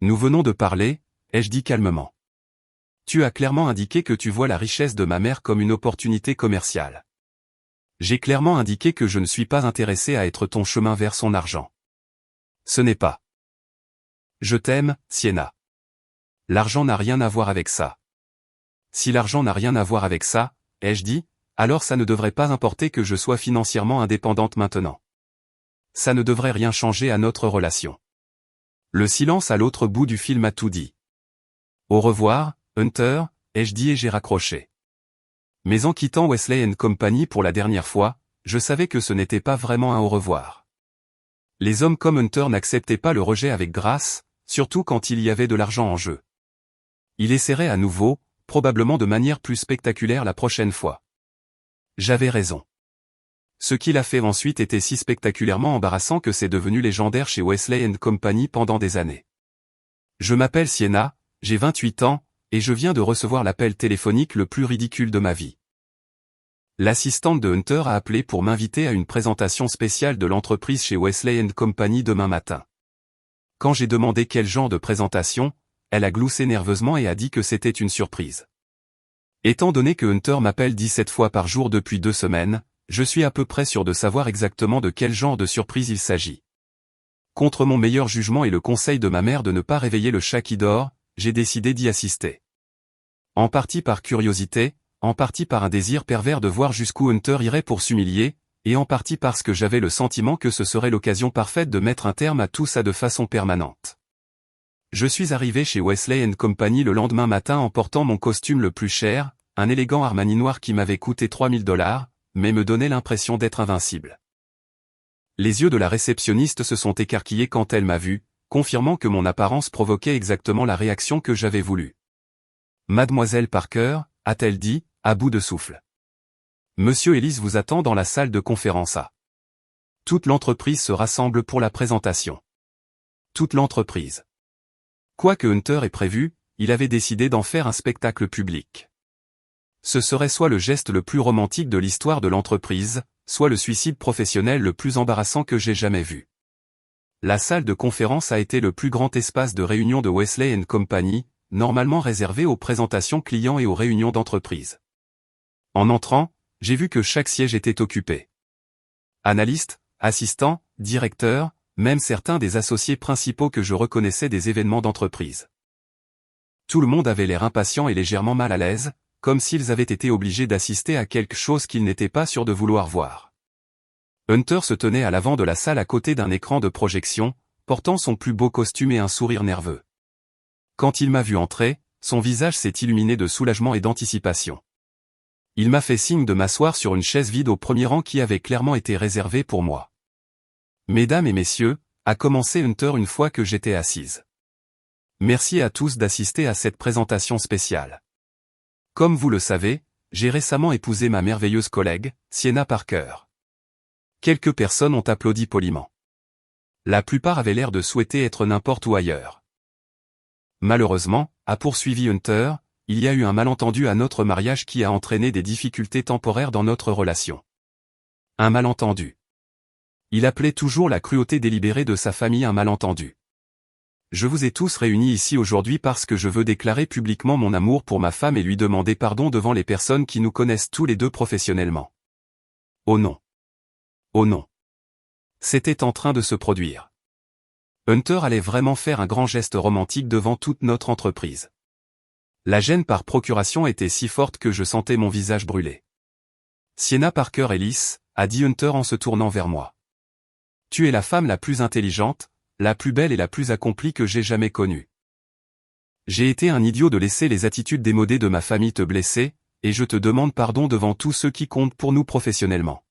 Nous venons de parler, ai-je dit calmement. Tu as clairement indiqué que tu vois la richesse de ma mère comme une opportunité commerciale. J'ai clairement indiqué que je ne suis pas intéressé à être ton chemin vers son argent. Ce n'est pas. Je t'aime, Sienna. L'argent n'a rien à voir avec ça. Si l'argent n'a rien à voir avec ça, ai-je dit, alors ça ne devrait pas importer que je sois financièrement indépendante maintenant. Ça ne devrait rien changer à notre relation. Le silence à l'autre bout du film a tout dit. Au revoir, Hunter, ai-je dit et j'ai raccroché. Mais en quittant Wesley & Company pour la dernière fois, je savais que ce n'était pas vraiment un au revoir. Les hommes comme Hunter n'acceptaient pas le rejet avec grâce, surtout quand il y avait de l'argent en jeu. Il essaierait à nouveau, probablement de manière plus spectaculaire la prochaine fois. J'avais raison. Ce qu'il a fait ensuite était si spectaculairement embarrassant que c'est devenu légendaire chez Wesley & Company pendant des années. Je m'appelle Sienna, j'ai 28 ans, et je viens de recevoir l'appel téléphonique le plus ridicule de ma vie. L'assistante de Hunter a appelé pour m'inviter à une présentation spéciale de l'entreprise chez Wesley & Company demain matin. Quand j'ai demandé quel genre de présentation, elle a gloussé nerveusement et a dit que c'était une surprise. Étant donné que Hunter m'appelle 17 fois par jour depuis 2 semaines, je suis à peu près sûr de savoir exactement de quel genre de surprise il s'agit. Contre mon meilleur jugement et le conseil de ma mère de ne pas réveiller le chat qui dort, j'ai décidé d'y assister. En partie par curiosité, en partie par un désir pervers de voir jusqu'où Hunter irait pour s'humilier, et en partie parce que j'avais le sentiment que ce serait l'occasion parfaite de mettre un terme à tout ça de façon permanente. Je suis arrivé chez Wesley & Company le lendemain matin en portant mon costume le plus cher, un élégant Armani noir qui m'avait coûté $3000, mais me donnait l'impression d'être invincible. Les yeux de la réceptionniste se sont écarquillés quand elle m'a vu, confirmant que mon apparence provoquait exactement la réaction que j'avais voulu. Mademoiselle Parker, a-t-elle dit, à bout de souffle. Monsieur Ellis vous attend dans la salle de conférence A. Toute l'entreprise se rassemble pour la présentation. Toute l'entreprise. Quoique Hunter ait prévu, il avait décidé d'en faire un spectacle public. Ce serait soit le geste le plus romantique de l'histoire de l'entreprise, soit le suicide professionnel le plus embarrassant que j'ai jamais vu. La salle de conférence a été le plus grand espace de réunion de Wesley & Company, normalement réservé aux présentations clients et aux réunions d'entreprise. En entrant, j'ai vu que chaque siège était occupé. Analystes, assistants, directeurs, même certains des associés principaux que je reconnaissais des événements d'entreprise. Tout le monde avait l'air impatient et légèrement mal à l'aise, comme s'ils avaient été obligés d'assister à quelque chose qu'ils n'étaient pas sûrs de vouloir voir. Hunter se tenait à l'avant de la salle à côté d'un écran de projection, portant son plus beau costume et un sourire nerveux. Quand il m'a vu entrer, son visage s'est illuminé de soulagement et d'anticipation. Il m'a fait signe de m'asseoir sur une chaise vide au premier rang qui avait clairement été réservée pour moi. Mesdames et messieurs, a commencé Hunter une fois que j'étais assise. Merci à tous d'assister à cette présentation spéciale. Comme vous le savez, j'ai récemment épousé ma merveilleuse collègue, Sienna Parker. Quelques personnes ont applaudi poliment. La plupart avaient l'air de souhaiter être n'importe où ailleurs. Malheureusement, a poursuivi Hunter, il y a eu un malentendu à notre mariage qui a entraîné des difficultés temporaires dans notre relation. Un malentendu. Il appelait toujours la cruauté délibérée de sa famille un malentendu. Je vous ai tous réunis ici aujourd'hui parce que je veux déclarer publiquement mon amour pour ma femme et lui demander pardon devant les personnes qui nous connaissent tous les deux professionnellement. Oh non. Oh non. C'était en train de se produire. Hunter allait vraiment faire un grand geste romantique devant toute notre entreprise. La gêne par procuration était si forte que je sentais mon visage brûler. Sienna Parker Ellis, a dit Hunter en se tournant vers moi. Tu es la femme la plus intelligente, la plus belle et la plus accomplie que j'ai jamais connue. J'ai été un idiot de laisser les attitudes démodées de ma famille te blesser, et je te demande pardon devant tous ceux qui comptent pour nous professionnellement.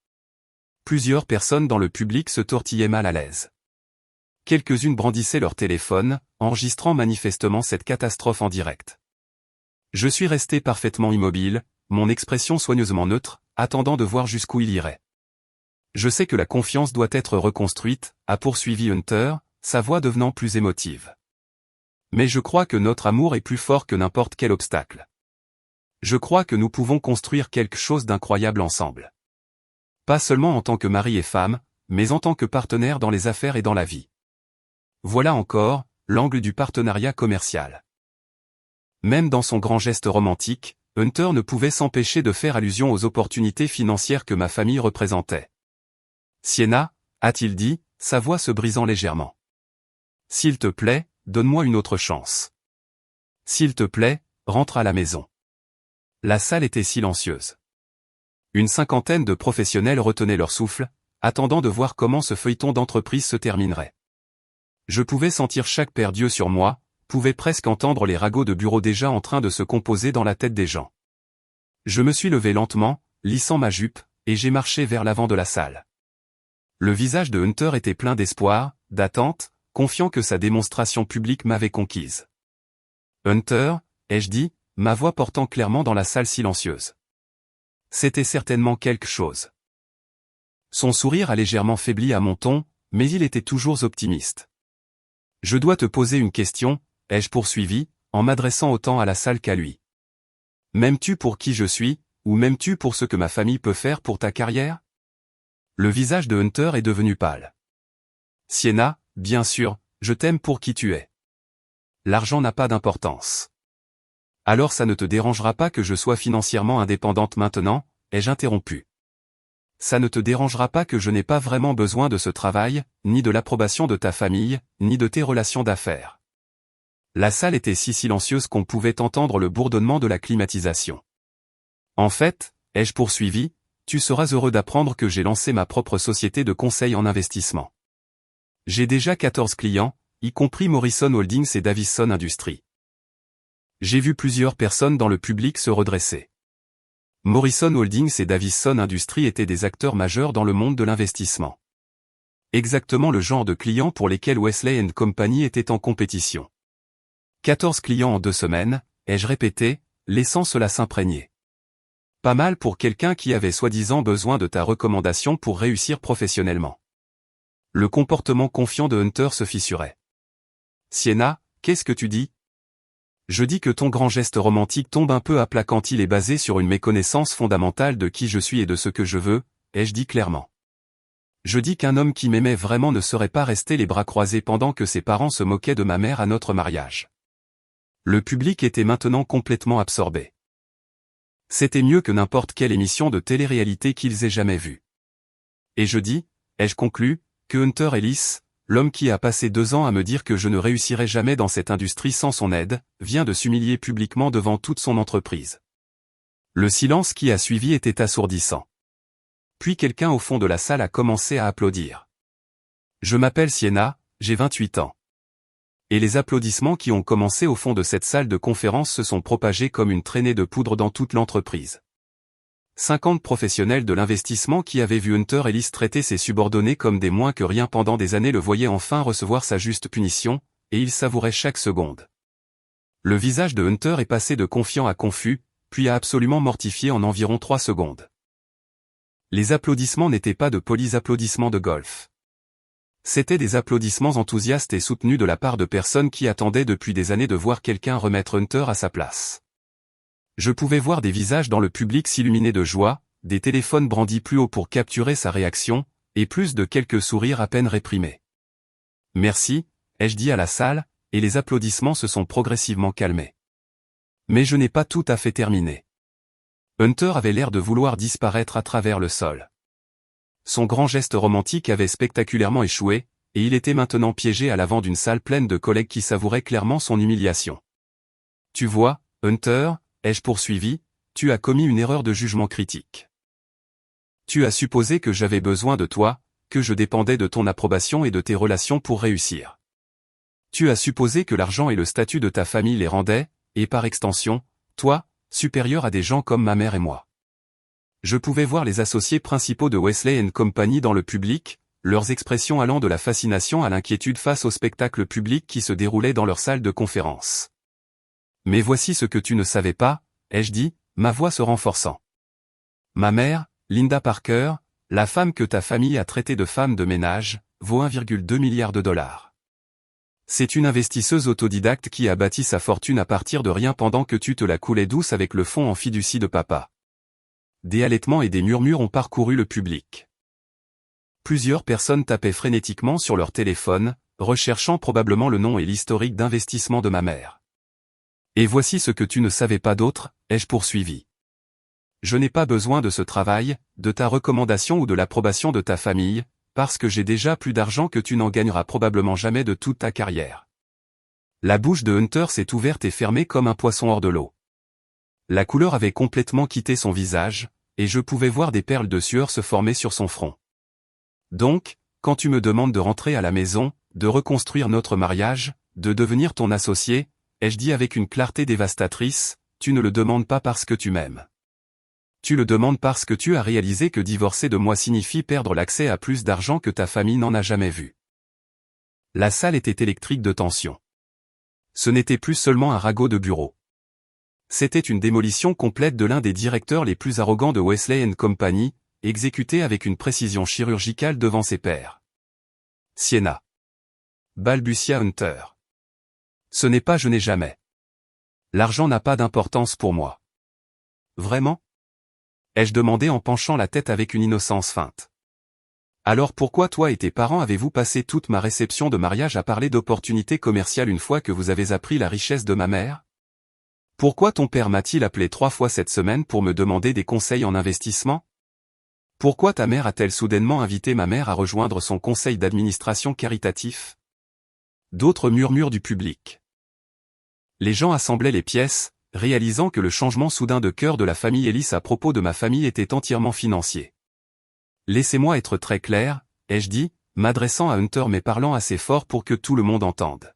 Plusieurs personnes dans le public se tortillaient mal à l'aise. Quelques-unes brandissaient leur téléphone, enregistrant manifestement cette catastrophe en direct. Je suis resté parfaitement immobile, mon expression soigneusement neutre, attendant de voir jusqu'où il irait. Je sais que la confiance doit être reconstruite, a poursuivi Hunter, sa voix devenant plus émotive. Mais je crois que notre amour est plus fort que n'importe quel obstacle. Je crois que nous pouvons construire quelque chose d'incroyable ensemble. Pas seulement en tant que mari et femme, mais en tant que partenaire dans les affaires et dans la vie. Voilà encore, l'angle du partenariat commercial. Même dans son grand geste romantique, Hunter ne pouvait s'empêcher de faire allusion aux opportunités financières que ma famille représentait. Sienna, a-t-il dit, sa voix se brisant légèrement. S'il te plaît, donne-moi une autre chance. S'il te plaît, rentre à la maison. La salle était silencieuse. Une cinquantaine de professionnels retenaient leur souffle, attendant de voir comment ce feuilleton d'entreprise se terminerait. Je pouvais sentir chaque paire d'yeux sur moi, pouvais presque entendre les ragots de bureau déjà en train de se composer dans la tête des gens. Je me suis levé lentement, lissant ma jupe, et j'ai marché vers l'avant de la salle. Le visage de Hunter était plein d'espoir, d'attente, confiant que sa démonstration publique m'avait conquise. Hunter, ai-je dit, ma voix portant clairement dans la salle silencieuse. C'était certainement quelque chose. Son sourire a légèrement faibli à mon ton, mais il était toujours optimiste. Je dois te poser une question, ai-je poursuivi, en m'adressant autant à la salle qu'à lui. M'aimes-tu pour qui je suis, ou m'aimes-tu pour ce que ma famille peut faire pour ta carrière? Le visage de Hunter est devenu pâle. Sienna, bien sûr, je t'aime pour qui tu es. L'argent n'a pas d'importance. Alors ça ne te dérangera pas que je sois financièrement indépendante maintenant, ai-je interrompu. Ça ne te dérangera pas que je n'ai pas vraiment besoin de ce travail, ni de l'approbation de ta famille, ni de tes relations d'affaires. La salle était si silencieuse qu'on pouvait entendre le bourdonnement de la climatisation. En fait, ai-je poursuivi, tu seras heureux d'apprendre que j'ai lancé ma propre société de conseil en investissement. J'ai déjà 14 clients, y compris Morrison Holdings et Davison Industries. J'ai vu plusieurs personnes dans le public se redresser. Morrison Holdings et Davison Industries étaient des acteurs majeurs dans le monde de l'investissement. Exactement le genre de clients pour lesquels Wesley & Company était en compétition. 14 clients en 2 semaines, ai-je répété, laissant cela s'imprégner. Pas mal pour quelqu'un qui avait soi-disant besoin de ta recommandation pour réussir professionnellement. Le comportement confiant de Hunter se fissurait. Sienna, qu'est-ce que tu dis? Je dis que ton grand geste romantique tombe un peu à plat quand il est basé sur une méconnaissance fondamentale de qui je suis et de ce que je veux, ai-je dit clairement. Je dis qu'un homme qui m'aimait vraiment ne serait pas resté les bras croisés pendant que ses parents se moquaient de ma mère à notre mariage. Le public était maintenant complètement absorbé. C'était mieux que n'importe quelle émission de télé-réalité qu'ils aient jamais vue. Et je dis, ai-je conclu, que Hunter Ellis, l'homme qui a passé 2 ans à me dire que je ne réussirais jamais dans cette industrie sans son aide, vient de s'humilier publiquement devant toute son entreprise. Le silence qui a suivi était assourdissant. Puis quelqu'un au fond de la salle a commencé à applaudir. Je m'appelle Sienna, j'ai 28 ans. Et les applaudissements qui ont commencé au fond de cette salle de conférence se sont propagés comme une traînée de poudre dans toute l'entreprise. 50 professionnels de l'investissement qui avaient vu Hunter Ellis traiter ses subordonnés comme des moins que rien pendant des années le voyaient enfin recevoir sa juste punition, et ils savouraient chaque seconde. Le visage de Hunter est passé de confiant à confus, puis à absolument mortifié en environ 3 secondes. Les applaudissements n'étaient pas de polis applaudissements de golf. C'étaient des applaudissements enthousiastes et soutenus de la part de personnes qui attendaient depuis des années de voir quelqu'un remettre Hunter à sa place. Je pouvais voir des visages dans le public s'illuminer de joie, des téléphones brandis plus haut pour capturer sa réaction, et plus de quelques sourires à peine réprimés. Merci, ai-je dit à la salle, et les applaudissements se sont progressivement calmés. Mais je n'ai pas tout à fait terminé. Hunter avait l'air de vouloir disparaître à travers le sol. Son grand geste romantique avait spectaculairement échoué, et il était maintenant piégé à l'avant d'une salle pleine de collègues qui savouraient clairement son humiliation. Tu vois, Hunter, ai-je poursuivi, tu as commis une erreur de jugement critique. Tu as supposé que j'avais besoin de toi, que je dépendais de ton approbation et de tes relations pour réussir. Tu as supposé que l'argent et le statut de ta famille les rendaient, et par extension, toi, supérieur à des gens comme ma mère et moi. Je pouvais voir les associés principaux de Wesley & Company dans le public, leurs expressions allant de la fascination à l'inquiétude face au spectacle public qui se déroulait dans leur salle de conférence. Mais voici ce que tu ne savais pas, ai-je dit, ma voix se renforçant. Ma mère, Linda Parker, la femme que ta famille a traitée de femme de ménage, vaut 1,2 milliard de dollars. C'est une investisseuse autodidacte qui a bâti sa fortune à partir de rien pendant que tu te la coulais douce avec le fonds en fiducie de papa. Des halètements et des murmures ont parcouru le public. Plusieurs personnes tapaient frénétiquement sur leur téléphone, recherchant probablement le nom et l'historique d'investissement de ma mère. Et voici ce que tu ne savais pas d'autre, ai-je poursuivi. Je n'ai pas besoin de ce travail, de ta recommandation ou de l'approbation de ta famille, parce que j'ai déjà plus d'argent que tu n'en gagneras probablement jamais de toute ta carrière. La bouche de Hunter s'est ouverte et fermée comme un poisson hors de l'eau. La couleur avait complètement quitté son visage, et je pouvais voir des perles de sueur se former sur son front. Donc, quand tu me demandes de rentrer à la maison, de reconstruire notre mariage, de devenir ton associé, ai-je dit avec une clarté dévastatrice, tu ne le demandes pas parce que tu m'aimes. Tu le demandes parce que tu as réalisé que divorcer de moi signifie perdre l'accès à plus d'argent que ta famille n'en a jamais vu. La salle était électrique de tension. Ce n'était plus seulement un ragot de bureau. C'était une démolition complète de l'un des directeurs les plus arrogants de Wesley & Company, exécuté avec une précision chirurgicale devant ses pairs. Sienna. Balbutia Hunter. Ce n'est pas je n'ai jamais. L'argent n'a pas d'importance pour moi. Vraiment ? Ai-je demandé en penchant la tête avec une innocence feinte. Alors pourquoi toi et tes parents avez-vous passé toute ma réception de mariage à parler d'opportunités commerciales une fois que vous avez appris la richesse de ma mère ? Pourquoi ton père m'a-t-il appelé 3 fois cette semaine pour me demander des conseils en investissement ? Pourquoi ta mère a-t-elle soudainement invité ma mère à rejoindre son conseil d'administration caritatif ? D'autres murmures du public. Les gens assemblaient les pièces, réalisant que le changement soudain de cœur de la famille Ellis à propos de ma famille était entièrement financier. Laissez-moi être très clair, ai-je dit, m'adressant à Hunter mais parlant assez fort pour que tout le monde entende.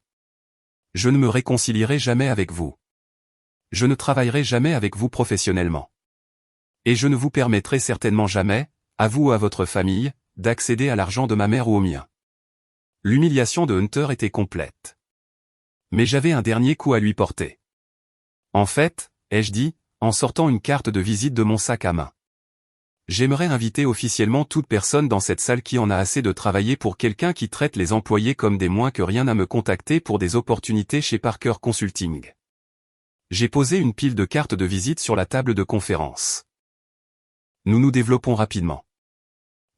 Je ne me réconcilierai jamais avec vous. Je ne travaillerai jamais avec vous professionnellement. Et je ne vous permettrai certainement jamais, à vous ou à votre famille, d'accéder à l'argent de ma mère ou au mien. L'humiliation de Hunter était complète. Mais j'avais un dernier coup à lui porter. En fait, ai-je dit, en sortant une carte de visite de mon sac à main. J'aimerais inviter officiellement toute personne dans cette salle qui en a assez de travailler pour quelqu'un qui traite les employés comme des moins que rien à me contacter pour des opportunités chez Parker Consulting. J'ai posé une pile de cartes de visite sur la table de conférence. Nous nous développons rapidement.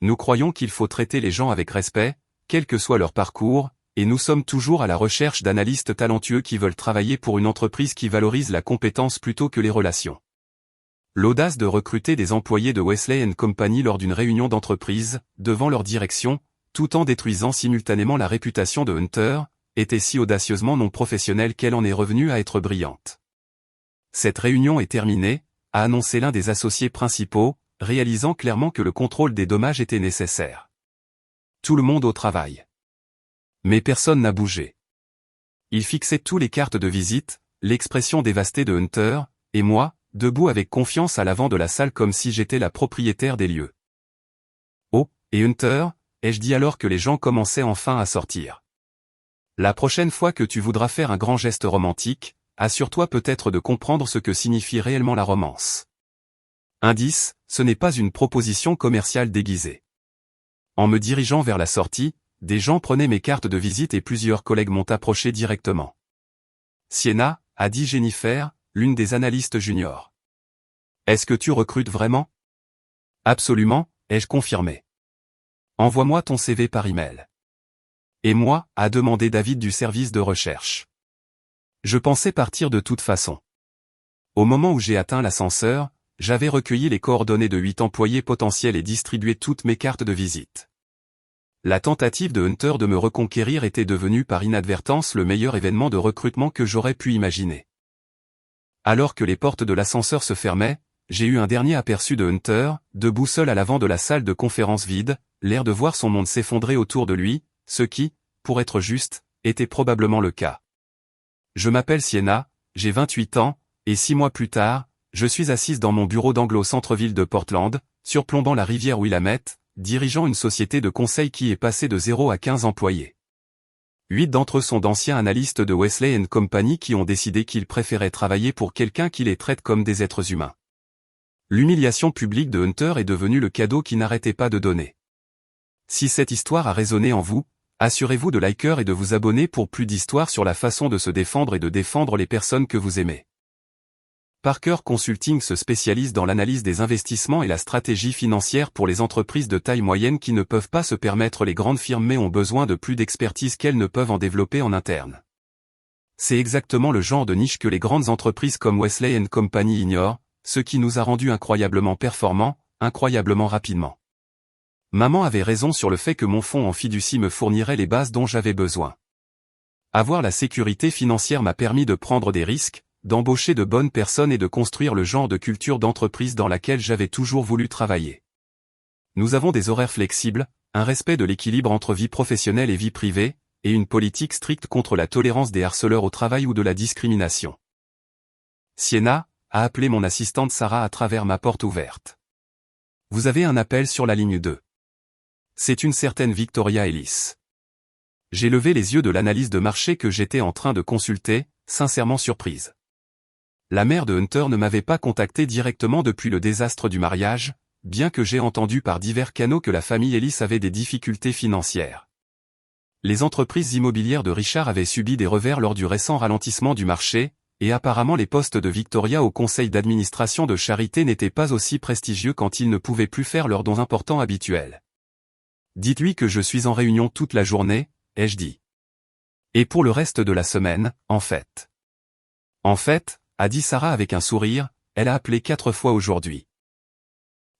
Nous croyons qu'il faut traiter les gens avec respect, quel que soit leur parcours, et nous sommes toujours à la recherche d'analystes talentueux qui veulent travailler pour une entreprise qui valorise la compétence plutôt que les relations. l'audace de recruter des employés de Wesley & Company lors d'une réunion d'entreprise, devant leur direction, tout en détruisant simultanément la réputation de Hunter, était si audacieusement non professionnelle qu'elle en est revenue à être brillante. Cette réunion est terminée, a annoncé l'un des associés principaux, réalisant clairement que le contrôle des dommages était nécessaire. Tout le monde au travail. Mais personne n'a bougé. Il fixait tous les cartes de visite, l'expression dévastée de Hunter, et moi, debout avec confiance à l'avant de la salle comme si j'étais la propriétaire des lieux. Oh, et Hunter, ai-je dit alors que les gens commençaient enfin à sortir. La prochaine fois que tu voudras faire un grand geste romantique, assure-toi peut-être de comprendre ce que signifie réellement la romance. Indice, ce n'est pas une proposition commerciale déguisée. En me dirigeant vers la sortie, des gens prenaient mes cartes de visite et plusieurs collègues m'ont approché directement. Sienna, a dit Jennifer, l'une des analystes juniors. Est-ce que tu recrutes vraiment? Absolument, ai-je confirmé. Envoie-moi ton CV par email. Et moi, a demandé David du service de recherche. Je pensais partir de toute façon. Au moment où j'ai atteint l'ascenseur, j'avais recueilli les coordonnées de 8 employés potentiels et distribué toutes mes cartes de visite. La tentative de Hunter de me reconquérir était devenue par inadvertance le meilleur événement de recrutement que j'aurais pu imaginer. Alors que les portes de l'ascenseur se fermaient, j'ai eu un dernier aperçu de Hunter, debout seul à l'avant de la salle de conférence vide, l'air de voir son monde s'effondrer autour de lui, ce qui, pour être juste, était probablement le cas. Je m'appelle Sienna, j'ai 28 ans, et 6 mois plus tard, je suis assise dans mon bureau d'angle au centre-ville de Portland, surplombant la rivière Willamette, dirigeant une société de conseil qui est passée de 0 à 15 employés. 8 d'entre eux sont d'anciens analystes de Wesley & Company qui ont décidé qu'ils préféraient travailler pour quelqu'un qui les traite comme des êtres humains. L'humiliation publique de Hunter est devenue le cadeau qui n'arrêtait pas de donner. Si cette histoire a résonné en vous, assurez-vous de liker et de vous abonner pour plus d'histoires sur la façon de se défendre et de défendre les personnes que vous aimez. Parker Consulting se spécialise dans l'analyse des investissements et la stratégie financière pour les entreprises de taille moyenne qui ne peuvent pas se permettre les grandes firmes mais ont besoin de plus d'expertise qu'elles ne peuvent en développer en interne. C'est exactement le genre de niche que les grandes entreprises comme Wesley & Company ignorent, ce qui nous a rendus incroyablement performants, incroyablement rapidement. Maman avait raison sur le fait que mon fonds en fiducie me fournirait les bases dont j'avais besoin. Avoir la sécurité financière m'a permis de prendre des risques, d'embaucher de bonnes personnes et de construire le genre de culture d'entreprise dans laquelle j'avais toujours voulu travailler. Nous avons des horaires flexibles, un respect de l'équilibre entre vie professionnelle et vie privée, et une politique stricte contre la tolérance des harceleurs au travail ou de la discrimination. Sienna, a appelé mon assistante Sarah à travers ma porte ouverte. Vous avez un appel sur la ligne 2. C'est une certaine Victoria Ellis. J'ai levé les yeux de l'analyse de marché que j'étais en train de consulter, sincèrement surprise. La mère de Hunter ne m'avait pas contacté directement depuis le désastre du mariage, bien que j'ai entendu par divers canaux que la famille Ellis avait des difficultés financières. Les entreprises immobilières de Richard avaient subi des revers lors du récent ralentissement du marché, et apparemment les postes de Victoria au conseil d'administration de Charité n'étaient pas aussi prestigieux quand ils ne pouvaient plus faire leurs dons importants habituels. Dites-lui que je suis en réunion toute la journée, ai-je dit. Et pour le reste de la semaine, en fait. En fait, a dit Sarah avec un sourire, elle a appelé 4 fois aujourd'hui.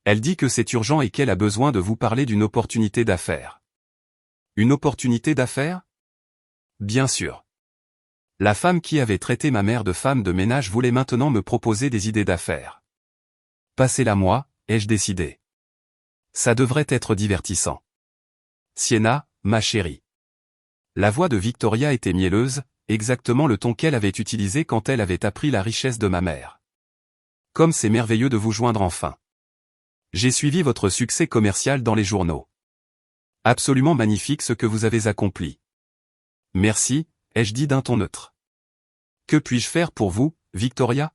Elle dit que c'est urgent et qu'elle a besoin de vous parler d'une opportunité d'affaires. Une opportunité d'affaires? Bien sûr. La femme qui avait traité ma mère de femme de ménage voulait maintenant me proposer des idées d'affaires. Passez-la moi, ai-je décidé. Ça devrait être divertissant. Sienna, ma chérie. La voix de Victoria était mielleuse, exactement le ton qu'elle avait utilisé quand elle avait appris la richesse de ma mère. Comme c'est merveilleux de vous joindre enfin. J'ai suivi votre succès commercial dans les journaux. Absolument magnifique ce que vous avez accompli. Merci, ai-je dit d'un ton neutre. Que puis-je faire pour vous, Victoria?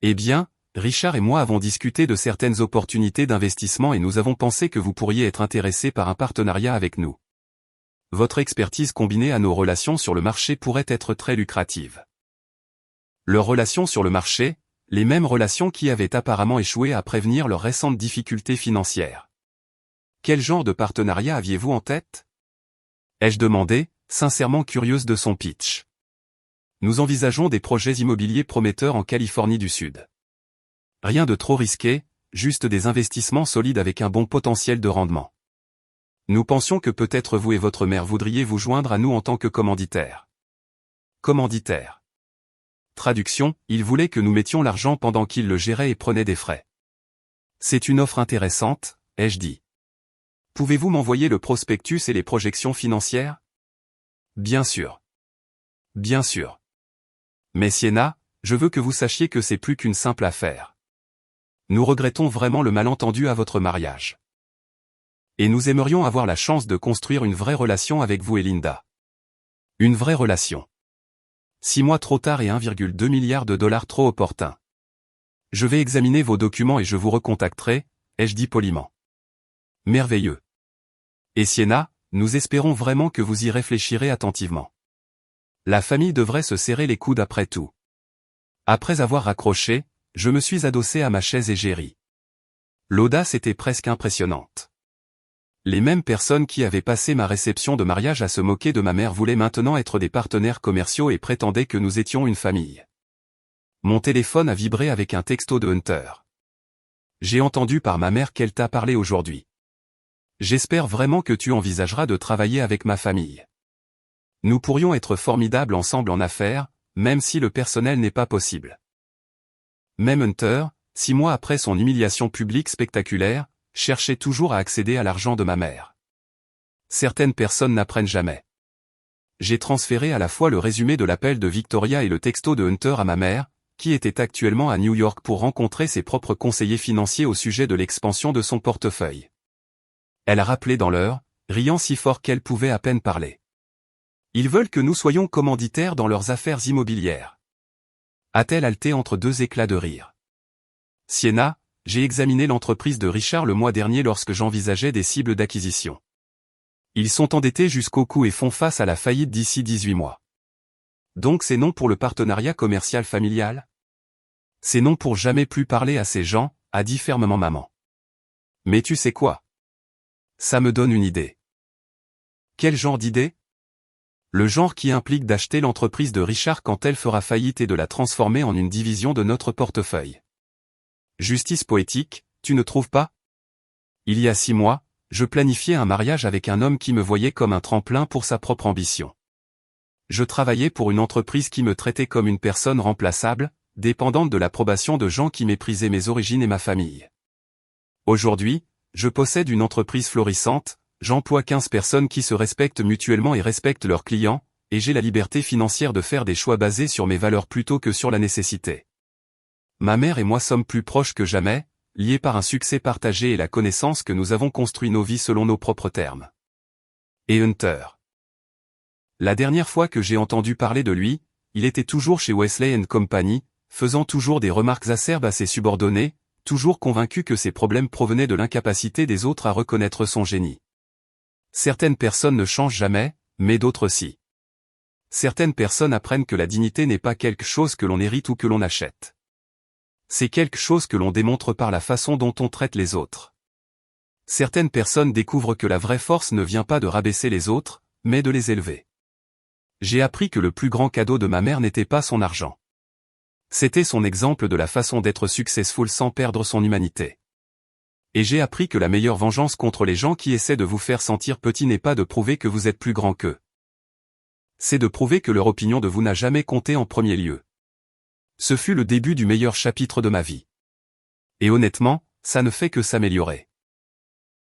Eh bien, Richard et moi avons discuté de certaines opportunités d'investissement et nous avons pensé que vous pourriez être intéressé par un partenariat avec nous. Votre expertise combinée à nos relations sur le marché pourrait être très lucrative. Leurs relations sur le marché, les mêmes relations qui avaient apparemment échoué à prévenir leurs récentes difficultés financières. Quel genre de partenariat aviez-vous en tête? Ai-je demandé, sincèrement curieuse de son pitch. Nous envisageons des projets immobiliers prometteurs en Californie du Sud. Rien de trop risqué, juste des investissements solides avec un bon potentiel de rendement. Nous pensions que peut-être vous et votre mère voudriez vous joindre à nous en tant que commanditaire. Commanditaire. Traduction, il voulait que nous mettions l'argent pendant qu'il le gérait et prenait des frais. C'est une offre intéressante, ai-je dit. Pouvez-vous m'envoyer le prospectus et les projections financières? Bien sûr. Bien sûr. Mais Sienna, je veux que vous sachiez que c'est plus qu'une simple affaire. Nous regrettons vraiment le malentendu à votre mariage. Et nous aimerions avoir la chance de construire une vraie relation avec vous et Linda. Une vraie relation. 6 mois trop tard et 1,2 milliard de dollars trop opportun. Je vais examiner vos documents et je vous recontacterai, ai-je dit poliment. Merveilleux. Et Sienna, nous espérons vraiment que vous y réfléchirez attentivement. La famille devrait se serrer les coudes après tout. Après avoir raccroché, je me suis adossé à ma chaise et j'ai ri. L'audace était presque impressionnante. Les mêmes personnes qui avaient passé ma réception de mariage à se moquer de ma mère voulaient maintenant être des partenaires commerciaux et prétendaient que nous étions une famille. Mon téléphone a vibré avec un texto de Hunter. J'ai entendu par ma mère qu'elle t'a parlé aujourd'hui. J'espère vraiment que tu envisageras de travailler avec ma famille. Nous pourrions être formidables ensemble en affaires, même si le personnel n'est pas possible. Même Hunter, 6 mois après son humiliation publique spectaculaire, cherchait toujours à accéder à l'argent de ma mère. Certaines personnes n'apprennent jamais. J'ai transféré à la fois le résumé de l'appel de Victoria et le texto de Hunter à ma mère, qui était actuellement à New York pour rencontrer ses propres conseillers financiers au sujet de l'expansion de son portefeuille. Elle a rappelé dans l'heure, riant si fort qu'elle pouvait à peine parler. Ils veulent que nous soyons commanditaires dans leurs affaires immobilières. A-t-elle haleté entre deux éclats de rire. Sienna, j'ai examiné l'entreprise de Richard le mois dernier lorsque j'envisageais des cibles d'acquisition. Ils sont endettés jusqu'au cou et font face à la faillite d'ici 18 mois. Donc c'est non pour le partenariat commercial familial? C'est non pour jamais plus parler à ces gens, a dit fermement maman. Mais tu sais quoi? Ça me donne une idée. Quel genre d'idée? Le genre qui implique d'acheter l'entreprise de Richard quand elle fera faillite et de la transformer en une division de notre portefeuille. Justice poétique, tu ne trouves pas? Il y a 6 mois, je planifiais un mariage avec un homme qui me voyait comme un tremplin pour sa propre ambition. Je travaillais pour une entreprise qui me traitait comme une personne remplaçable, dépendante de l'approbation de gens qui méprisaient mes origines et ma famille. Aujourd'hui, je possède une entreprise florissante, j'emploie 15 personnes qui se respectent mutuellement et respectent leurs clients, et j'ai la liberté financière de faire des choix basés sur mes valeurs plutôt que sur la nécessité. Ma mère et moi sommes plus proches que jamais, liés par un succès partagé et la connaissance que nous avons construit nos vies selon nos propres termes. Et Hunter. La dernière fois que j'ai entendu parler de lui, il était toujours chez Wesley & Company, faisant toujours des remarques acerbes à ses subordonnés, toujours convaincu que ses problèmes provenaient de l'incapacité des autres à reconnaître son génie. Certaines personnes ne changent jamais, mais d'autres si. Certaines personnes apprennent que la dignité n'est pas quelque chose que l'on hérite ou que l'on achète. C'est quelque chose que l'on démontre par la façon dont on traite les autres. Certaines personnes découvrent que la vraie force ne vient pas de rabaisser les autres, mais de les élever. J'ai appris que le plus grand cadeau de ma mère n'était pas son argent. C'était son exemple de la façon d'être successful sans perdre son humanité. Et j'ai appris que la meilleure vengeance contre les gens qui essaient de vous faire sentir petit n'est pas de prouver que vous êtes plus grand qu'eux. C'est de prouver que leur opinion de vous n'a jamais compté en premier lieu. Ce fut le début du meilleur chapitre de ma vie. Et honnêtement, ça ne fait que s'améliorer.